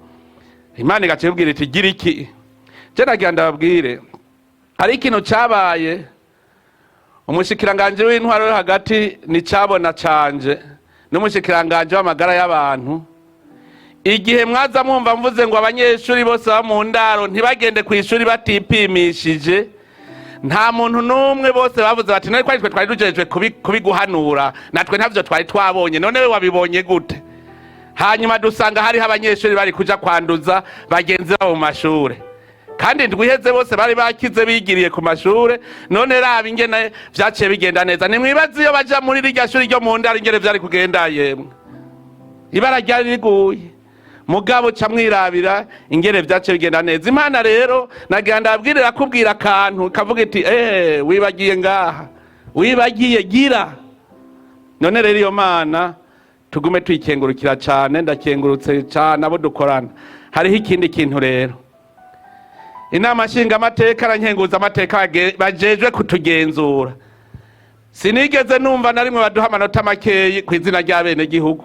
Imana igaca ibwira iti gira iki. Je nagira ndababwire hari ikintu cabaye, umushikiranganje w'intwaro hagati ni cabona canje n'umushikiranganje w'amagara y'abantu. Igihe mwaza mwumva mvuze ngo abanyeshuri bose ba mu ndaro ntibagende ku ishuri batipimishije, nta muntu n'umwe, bose bavuze bati none kwari twe twari dujejwe kubiguhanura, natwe ntavyo twari twabonye, none we wabibonye gute? Hanyuma dusanga hariho abanyeshuri bari kuja kwanduza bagenzi babo mu mashure, kandi ndwiheze bose bari bakize bigiriye ku mashure. None raba ingene vyaciye bigenda neza. Nimwibaze iyo baja muri rirya shuri ryo mu ndaro ingene vyari kugenda yemwe, ibara ryari riguye. Mugabo ca mwirabira ingene vyaciye bigenda neza. Imana rero nagira ndabwirira kubwira akantu kavuga iti wibagiye ngaha, wibagiye gira. None rero iyo Mana tugume tuyikengurukira cane, ndakengurutse cane abo dukorana. Hariho ikindi kintu rero, inama nshingamateka na nkenguzamateka bajejwe kutugenzura. Sinigeze numva na rimwe baduha amanota makeyi ku izina ry'abene gihugu.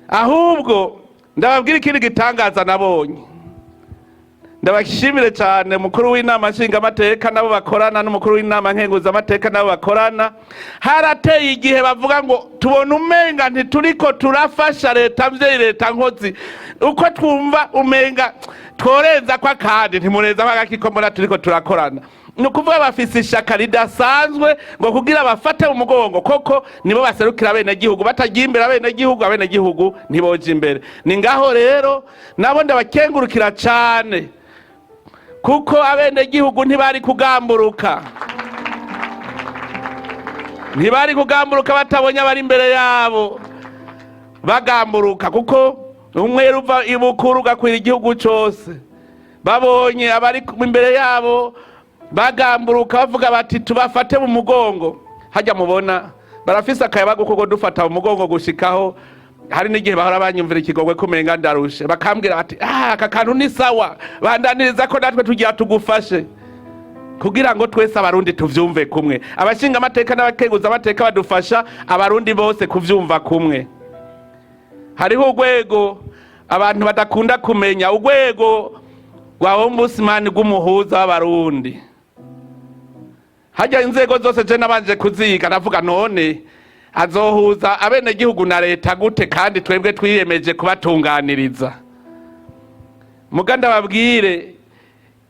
Ahubwo ndababwira ikindi gitangaza nabonye. Ndabashimire cyane mukuru w'inama nshingamateka nabo bakorana n'umukuru w'inama nkenguzamateka nabo bakorana. Harateye igihe bavuga ngo tubona umenga ntituriko turafasha leta mvyeyi leta nkozi, uko twumva umenga tworenza kwa kandi ntimureza bagakiko mbona turiko turakorana. nukuvuga bafise ishaka ridasanzwe ngo kugira bafate mu mugongo koko nibo baserukira abene gihugu batagiye imbere abene gihugu ntiboje imbere. Ni ngaho rero nabo ndabakengurukira cyane kuko abene gihugu ntibari kugamburuka batabonye abari imbere yabo bagamburuka, kuko umwe ruva ibukuru ugakwira igihugu cyose. Babonye abari imbere yabo bagamburuka bavuga bati tubafate mu mugongo. Hajya mubona barafise akayabago kuko dufata mu mugongo gushikaho hari n'igihe bahora banyumvira ikigogwe kumenga ndarushe, bakambwira bati aka kantu ni sawa, bandaniriza ko natwe tugira tugufashe kugira ngo twese abarundi tuvyumve kumwe. Abashinga amateka n'abakeguza amateka badufasha abarundi bose kuvyumva kumwe. Hariho urwego abantu badakunda kumenya, urwego rwa ombudsman rw'umuhuza w'abarundi. Hajya inzego zose je nabanje kuziga navuga none azohuza abene gihugu na leta gute kandi twebwe twiyemeje kubatunganiriza. Muganda babwire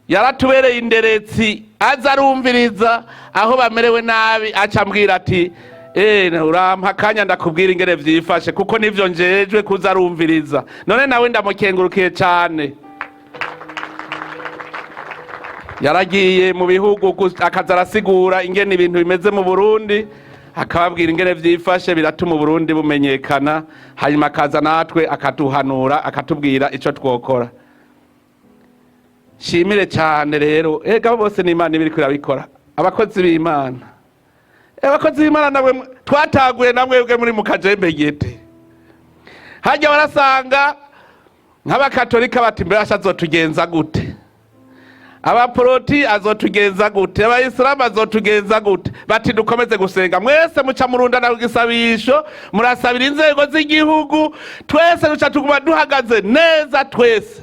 yaratubereye inderetsi aza arumviriza aho bamerewe nabi, aca ambwira ati urampa kanya ndakubwira ingene vyifashe kuko nivyo njejwe kuza arumviriza. None nawe ndamukengurukiye cyane. Yaragiye mu bihugu akaza arasigura ingene ibintu bimeze mu Burundi, akababwira ingene vyifashe, biratuma Burundi bumenyekana, hanyuma akaza natwe akatuhanura akatubwira ico twokora. Shimire cyane rero ega bose ni Imana ibiri kurabikora. Abakozi b'Imana, abakozi b'Imana nawe twataguye namwebwe muri mu kajembe gete. Hajya barasanga nk'abakatolika bati mbere azotugenza gute, abaporoti azotugenza gute, abayisilamu azotugenza gute. Bati dukomeze gusenga mwese muca murundana kugisabisho murasabira inzego z'igihugu, twese duca tuguma duhagaze neza twese.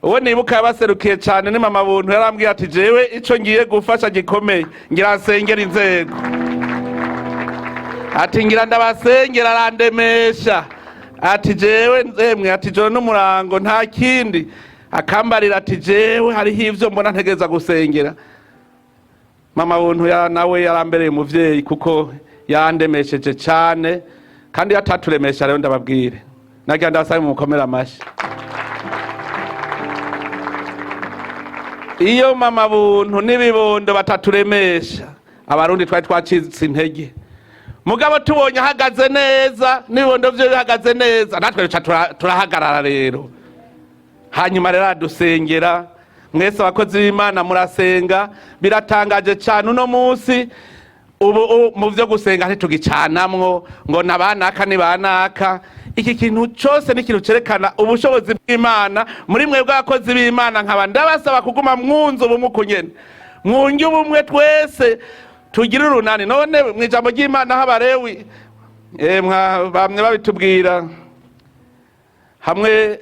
Uwo nibuka yabaserukiye cyane ni mama buntu, yarambwiye ati jewe ico ngiye gufasha gikomeye ngira nsengera inzego, ati ngira ndabasengera arandemesha, ati jewe nzemwe, ati joro n'umurango nta kindi, akambarira ati jewe hariho ivyo mbona ntegeza gusengera. Mama buntu nawe yarambereye umuvyeyi kuko yandemesheje cyane kandi yataturemesha. Rero ndababwire nagira ndasabe mukomera amashi. Iyo mama buntu n'ibibondo bataturemesha abarundi twari twacitse intege, mugabo tubonye ahagaze neza n'ibibondo vyo bihagaze neza natwe turahagarara rero. Hanyuma rero adusengera mwese abakozi b'Imana murasenga, biratangaje cyane uno munsi. Ubu mu vyo gusenga ntitugicanamwo ngo nabanaka ni banaka. Iki kintu cyose ni kintu cerekana ubushobozi bw'Imana muri mwebwe abakozi b'Imana. Nkaba ndabasaba kuguma mwunze ubumwe kunyene, mwunge ubumwe twese tugire urunani. None mwijambo ry'Imana habarewi bamwe babitubwira hamwe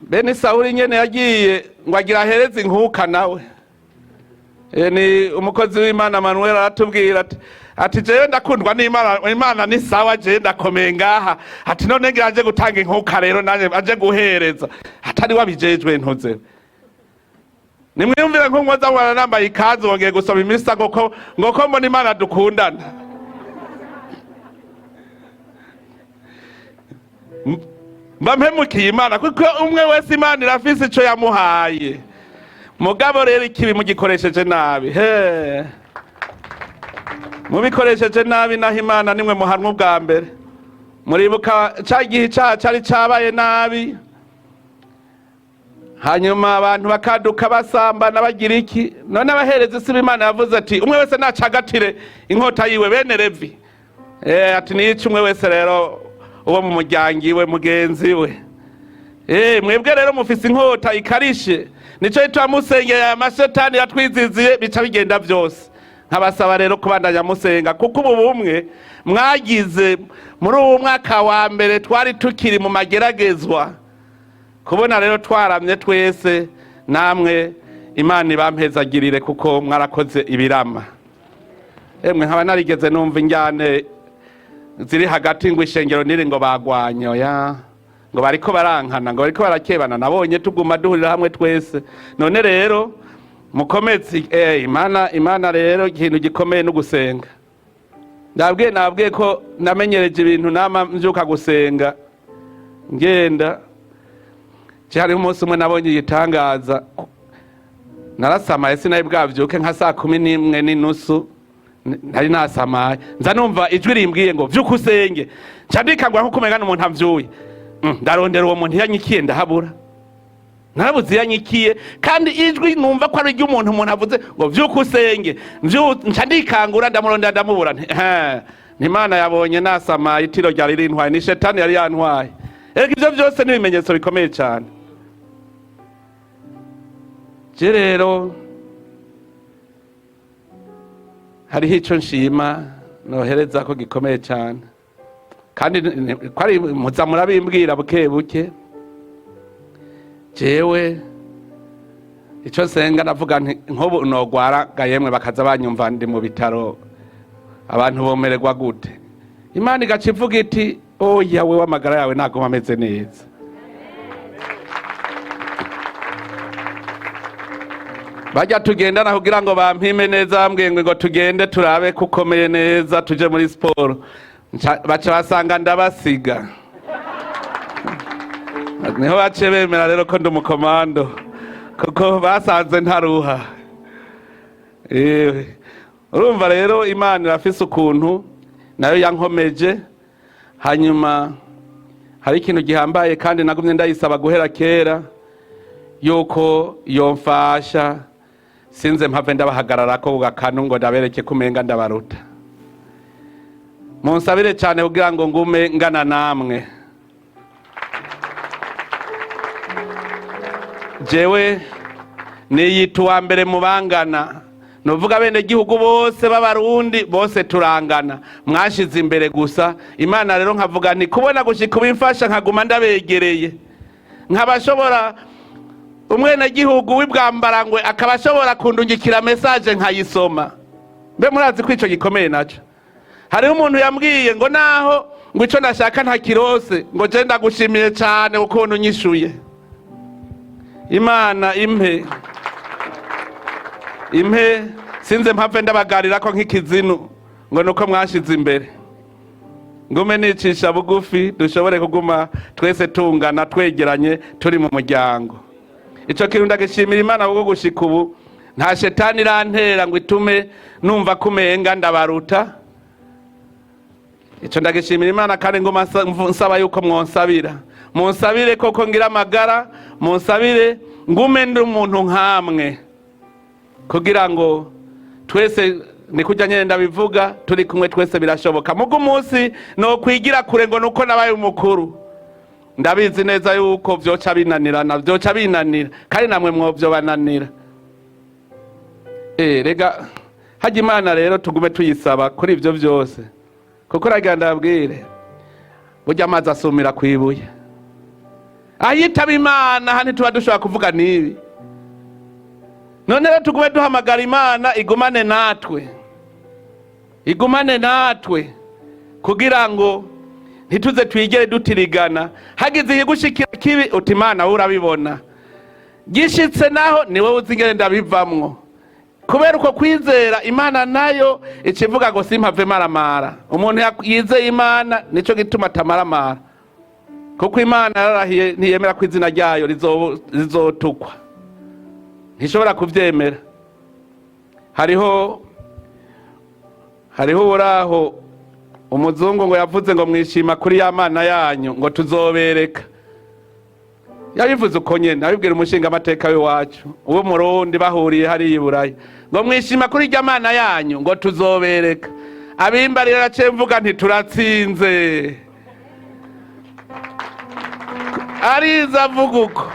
bene Sawuli nyene yagiye ngo agira hereza inkuka nawe. Ni umukozi w'Imana Manuel aratubwira ati jewe ndakundwa n'Imana, Imana ni sawa je ndakomeye ngaha, ati none ngira nje gutanga inkuka rero nanje aje guhereza, atari wabijejwe ntuze. Nimwiyumvire nko mwaza mwana nambaye ikazu wongeye gusoma imisa ngoko mbona Imana dukundana. Mbampemukiye Imana kuko umwe wese Imana irafise ico yamuhaye. Mugabo rero ikibi mugikoresheje nabi, mubikoresheje nabi naho Imana nimwe muhanwa bwa mbere. Muribuka cagihe cari cabaye nabi, hanyuma abantu bakaduka basambana bagira iki. None abahereza isi b'Imana yavuze ati umwe wese nacagatire inkota yiwe bene Levi. Ati niyica umwe wese rero uwo mu muryango iwe mugenzi we. Mwebwe rero mufise inkota ikarishe, nico itwa musengera amashetani yatwiziziye bica bigenda byose. Nkabasaba rero kubandanya musenga kuko ubu bumwe mwagize muri uwo mwaka wa mbere twari tukiri mu mageragezwa. Kubona rero twaramye twese, namwe Imana ibampezagirire kuko mwarakoze ibirama. Nkaba narigeze numva injyane ziri hagati ngo ishengero niri ngo bagwanyo ngo bariko barankana ngo bariko barakebana. Nabonye tuguma duhurira hamwe twese. None rero mukomezi Imana rero ikintu gikomeye no gusenga. Nabwiye ko namenyereje ibintu nama mvyuka gusenga ngenda cyari umunsi umwe nabonye igitangaza narasamaye sinaye bwavyuke nka 11:30 nari nasamaye nza numva ijwi rimbwiye ngo vyuka usenge cyandikangwa nko kumenya n'umuntu amvyuye ndarondera uwo muntu yanyikiye ndahabura narabuze yanyikiye kandi ijwi numva ko ari ry'umuntu avuze ngo vyuka usenge ncandikangura ndamurondera ndamubura Imana yabonye nasamaye itiro ryari rintwaye ni shetani yari yantwaye. Ego ivyo byose ni ibimenyetso bikomeye cyane. Je rero hariho ico nshima nohereza ko gikomeye cyane kandi kwari muza murabimbwira buke buke. Jewe ico senga navuga nkobu nogwara gayemwe bakaza banyumva ndi mu bitaro abantu bomererwa gute. Imana igaca ivuga iti oya we w'amagara yawe ntago ameze neza. Bajya tugendana kugira ngo bampime neza bambwiye ngo tugende turabe kukomeye neza tuje muri siporo baca basanga ndabasiga. Niho bace bemera rero ko ndi umukomando kuko basanze ntaruha. Urumva rero Imana irafise ukuntu nayo yankomeje. Hanyuma hari ikintu gihambaye kandi nagumye ndayisaba guhera kera yuko yomfasha sinze mpave ndabahagarara ko ugakanu ngo ndabereke kumenga ndabaruta. Munsabire cyane kugira ngo ngume ngana namwe. Jewe niyituwa mbere mu bangana novuga bene gihugu bose b'abarundi bose turangana mwashize imbere gusa. Imana rero nkavuga nti kubona gushika ubimfasha nkaguma ndabegereye nkabashobora umwene gihugu w'ibwambarangwe akabashobora kundungikira message nkayisoma. Mbe murazi ko ico gikomeye naco. Hariho umuntu yambwiye ngo naho ngo ico ndashaka ntakirose ngo je ndagushimiye cyane ukuntu nyishuye. Imana impe sinze mpave ndabagarira ko nk'ikizinu ngo nuko mwashize imbere. Ngume nicisha bugufi dushobore kuguma twese tungana twegeranye turi mu muryango. Ico kintu ndagishimira Imana kuko gushika ubu nta shetani irantera ngo itume numva kumenga ndabaruta. Ico ndagishimira Imana kandi nguma nsaba yuko mwonsabira. Munsabire koko ngira amagara, munsabire ngume ndi umuntu nkamwe kugira ngo twese ni kujya nyene ndabivuga turi kumwe twese birashoboka. Mugo umunsi no kwigira kure ngo nuko nabaye umukuru ndabizi neza yuko vyoca binanirana vyoca binanira kandi namwe mwovyo bananira. Rega haje Imana rero tugume tuyisaba kuri ivyo vyose kuko raganda abwire burya amazi asumira kwibuye ayitaba Imana hani tuba dushobora kuvuga nibi. None rero tugume duhamagara Imana igumane natwe kugira ngo ntituze twigere dutirigana. Hagize igigushikira kibi uti Imana urabibona gishitse naho niwe uzingere ndabivamwo. Kubera uko kwizera Imana nayo ikivuga ngo simpave maramara. Umuntu yizeye Imana nico gituma tamaramara kuko Imana yarahiye ntiyemera ko izina ryayo rizotukwa ntishobora kuvyemera. Hariho uraho umuzungu ngo yavuze ngo mwishima kuri ya Mana yanyu ngo tuzobereka. Yabivuze uko nyene abibwira umushinga amateka w'iwacu uwo murundi bahuriye hari iburayi ngo mwishima kuri ya Mana yanyu ngo tuzobereka. Abimbarira ace mvuga nti turatsinze. Ariza avuga uko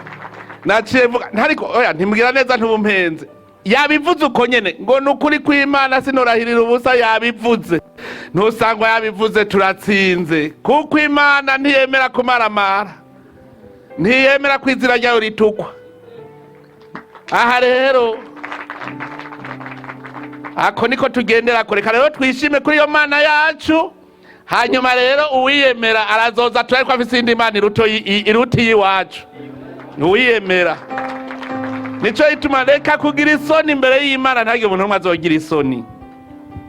naciye mvuga ntariko oya ntimbwira neza ntubumpenze. Yabivuze uko nyene ngo nukuri kw'Imana sinorahirira ubusa yabivuze. Ntusangwa yabivuze turatsinze kuko Imana ntiyemera kumaramara ntiyemera kwizira ryayo ritukwa. Aha rero ako niko tugendera kureka rero twishime kuri iyo Mana yacu. Hanyuma rero uwiyemera arazoza turariko afise indi Mana iruti yiwacu. Uwiyemera nico ituma reka kugira isoni imbere y'Imana, ntagire umuntu umwe azogira isoni.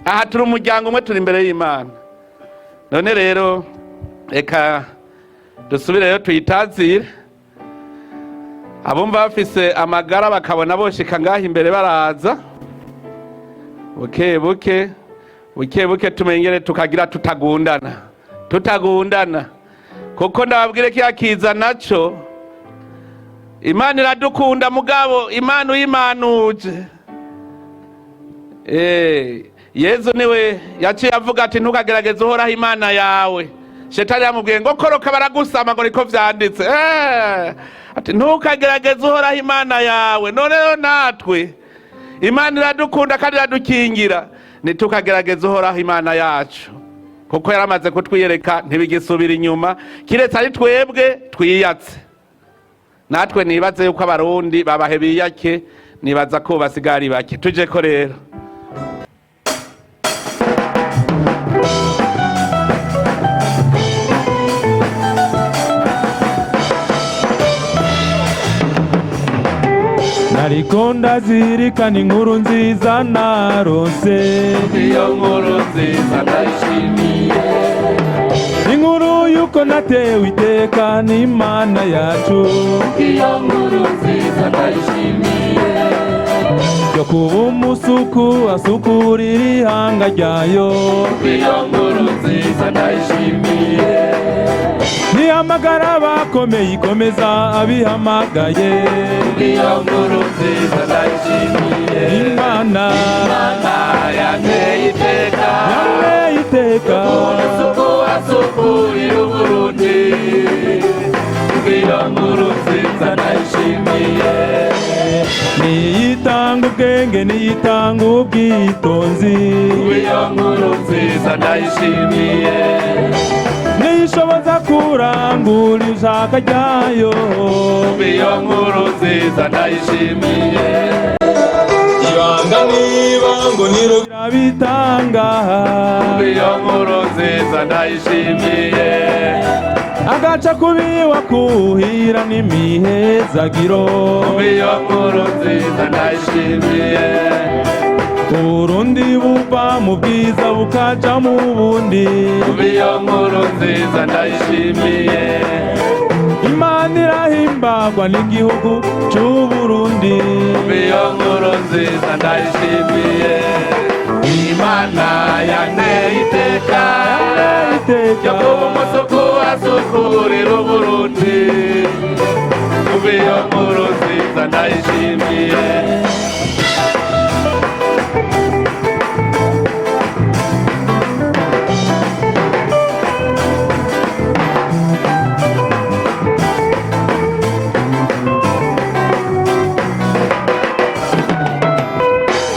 Aha turi umuryango umwe, turi imbere y'Imana. None rero reka dusubireyo tuyitazire. Abumva bafise amagara bakabona boshika ngaha imbere baraza, buke buke tumengere tukagira tutagundana kuko ndababwire ko yakiza naco Imana iradukunda mugabo Imana uyimanuje. Yezu niwe yaciye avuga ati ntukagerageze uhoraho Imana yawe. Shetani yamubwiye ngo koroka baragusama ngo niko vyanditse. Ati ntukagerageze uhoraho Imana yawe. None natwe Imana iradukunda kandi iradukingira, nitukagerageza uhoraho Imana yacu kuko yaramaze kutwiyereka ntibigisubira inyuma, kiretse ari twebwe twiyatse. Natwe nibaze yuko abarundi babahe biyake, nibaza ko basigari bake. Tuje ko rero ariko ndazirikana inkuru nziza narose, iyo nkuru nziza ndayishimiye, inkuru yuko natewe iteka n'Imana yacu, iyo nkuru nziza ndayishimiye, yo kuba umusuku asukurira ihanga ryayo, iyo nkuru nziza ndayishimiye, nihamagara bakomeye ikomeza abihamagaye, iyo nkuru nziza ndayishimiye, Imana yanteye iteka, umusuku asukurira Uburundi, iyo nkuru nziza ndayishimiye, niyitanga ubwenge niyitanga ubwitonzi, iyo nkuru nziza ndayishimiye, niyishoboza kurangura ishaka ryayo, iyo nkuru nziza ndayishimiye, ibanga n'ibango birabitanga, iyo nkuru nziza ndayishimiye, agaca kubiwa kuhira n'imihezagiro, iyo nkuru nziza ndayishimiye, Uburundi buva mu bwiza bukaja mu bundi, iyo nkuru nziza ndayishimiye, Imana irahimbagwa n'igihugu c'Uburundi, iyo nkuru nziza ndayishimiye, Imana yanteye iteka, yo kuba umusuku asukurira Uburundi, iyo nkuru nziza ndayishimiye.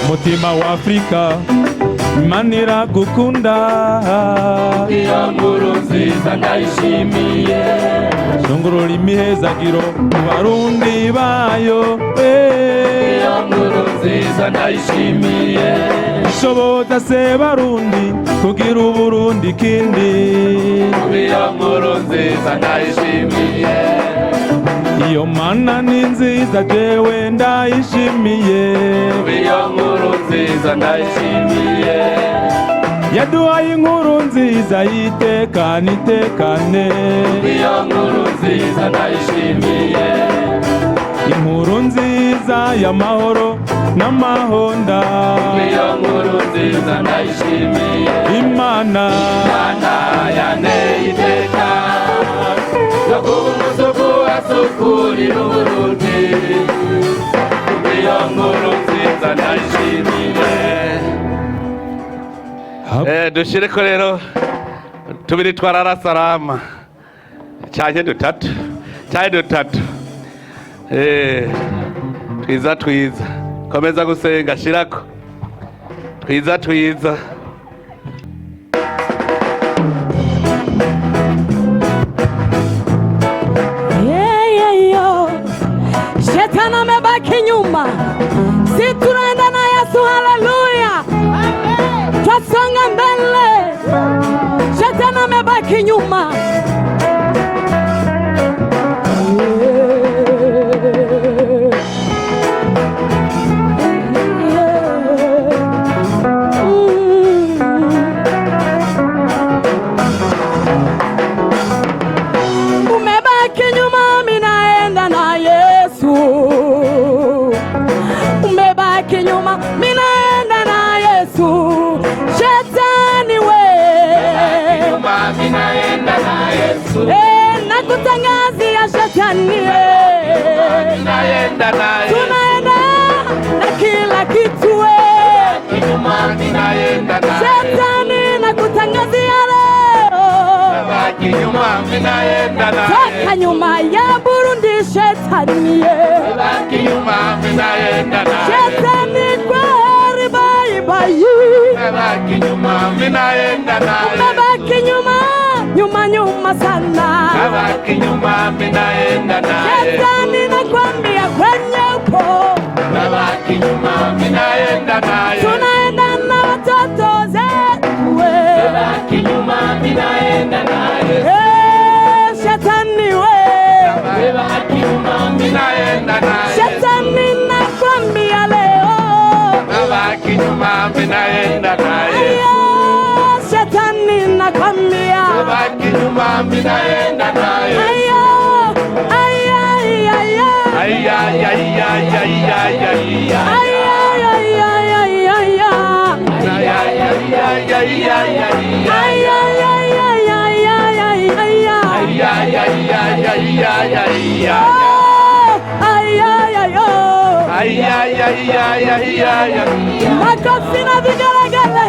mutima wa Afrika Imana iragukunda, iyo nkuru nziza ndayishimiye, shongorora imihezagiro mu barundi bayo, iyo nkuru nziza ndayishimiye, ishoboza se barundi kugira Uburundi kindi, iyo nkuru nziza ndayishimiye, iyo Mana ni nziza jewe ndayishimiye, iyo nkuru nziza ndayishimiye, yaduhaye inkuru nziza yitekane itekane, iyo nkuru nziza ndayishimiye, inkuru nziza y'amahoro n'amahonda, iyo nkuru nziza ndayishimiye, Imana yanteye iteka, yo kuba umusuku asukurira Uburundi, iyo nkuru nziza ndayishimiye. dushireko rero tubiri twararasarama cyane dutatu twiza komeza gusenga shirako twiza Shetani amebaki nyuma, si tunaenda na Yesu. Haleluya, twasonga mbele. Shetani amebaki nyuma. shetani ninaenda naye, tunaenda na kila kitu kinyuma ninaenda naye, shetani na kutangazia leo kinyuma ninaenda naye, toka nyuma ya Burundi shetani kinyuma ninaenda naye, shetani kweli bye bye, kinyuma ninaenda naye, umebaki nyuma sana, kinyuma ninaenda naye, shetani nakwambia kwenye upo, kinyuma ninaenda naye, tunaenda na watoto zetu kinyuma ninaenda naye, shetani kinyuma ninaenda naye, shetani nakwambia leo kinyuma ninaenda naye, shetani nakwambia kinyuma ninaenda naye, makofi na vigelegele.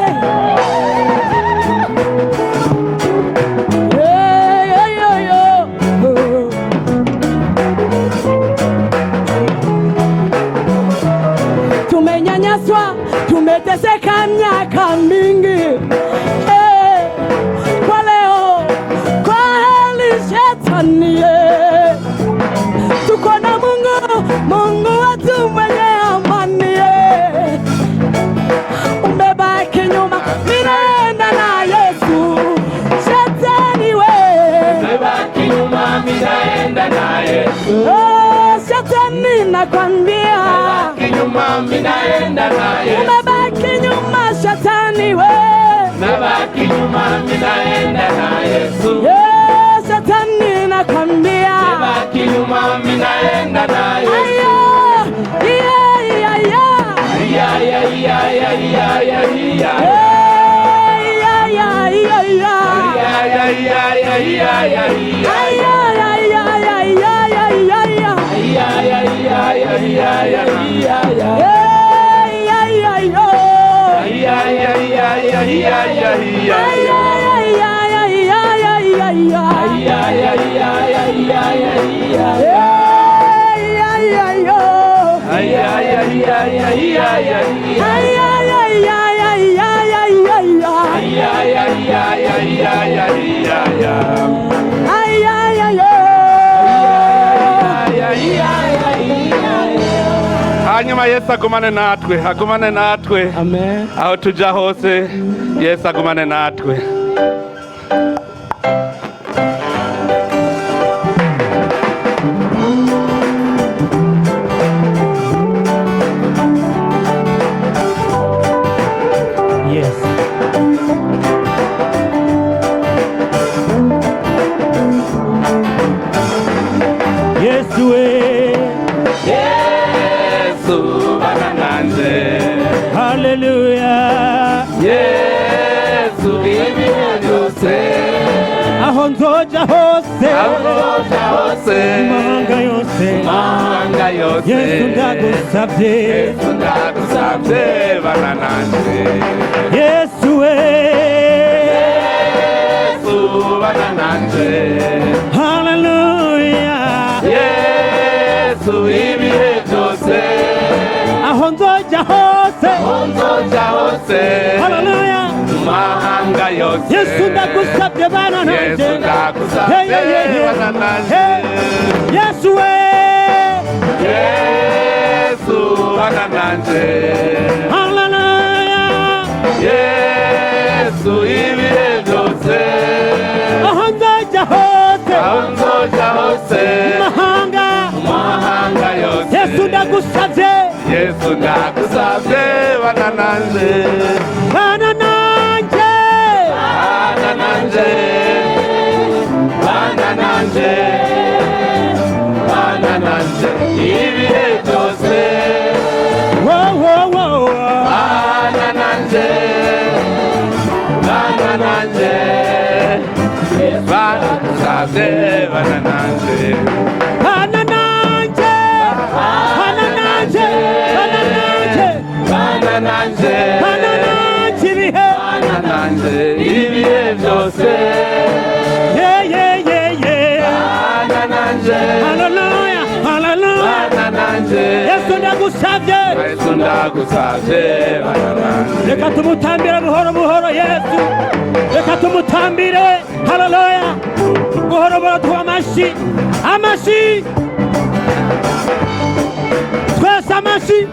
Tumenyanyaswa, tumeteseka miaka mingi, kwa leo kwa heli shetani, tuko na Mungu wetu mwenye amani, umebaki nyuma, ninaenda na Yesu, shetani umebaki nyuma, ninaenda na Yesu, shetani nakwambia kinyuma ninaenda na Yesu, umebaki nyuma shetani umebaki nyuma, ninaenda na Yesu, shetani nakwambia umebaki nyuma, ninaenda na Yesu, hanyuma Yesu agumane natwe, Amen. aho tuja hose Yesu agumane natwe. Yes. Yesu Yesu bana nanje, hallelujah. Yesu ibihe byose, aho nzoja hose, mahanga yose, Yesu ndagusavye, Yesu ndagusavye bana nanje, Yesu Yesu bana nanje, hallelujah. Yesu ibihe byose, aho nzoja hose, hallelujah. mahanga yose, Yesu ndagusavye bana nanje, Yesu ndagusavye bana nanje, Yesu Yesu bana nanje, hallelujah. Yesu ibihe byose, aho nzoja hose, mahanga yose, Yesu ndagusavye, Yesu ndagusavye bana nanje, bana nanje, bana nanje, bana nanje, bana nanje, ibihe byose, bana nanje, bana nanje, bana nanje, bana nanje. nanje Yesu ndagusavye Yesu ndagusavye bana nanje reka tumutambire buhoro buhoro Yesu reka tumutambire haleluya buhoro buhoro tuwa amashi amashi twese amashi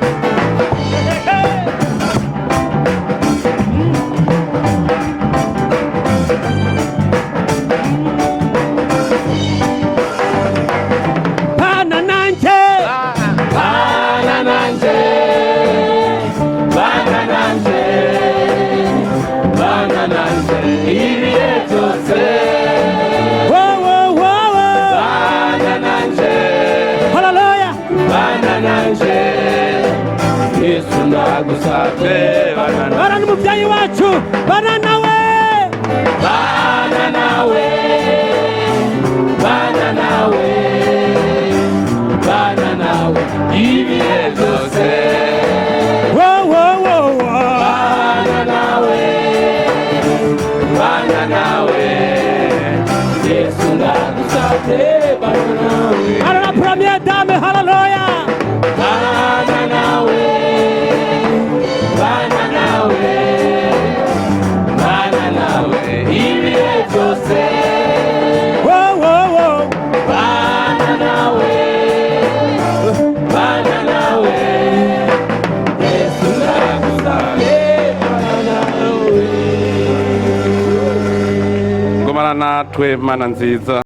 bana nanje bana nanje bana nanje bana nanje ibihe byose bana nanje haleluya bana nanje Yesu ndagusavye bana nanje bana n'umuvyeyi wacu bana nawe bana nawe bana nawe bana nawe ibihe byose bana nawe bana nawe Yesu ndagusavye bana nawe ara la première dame haleluya bana nawe bana nawe bana nawe ibihe byose bana nawe bana nawe Yesu ndagusavye bana nawe ngomana natwe mana nziza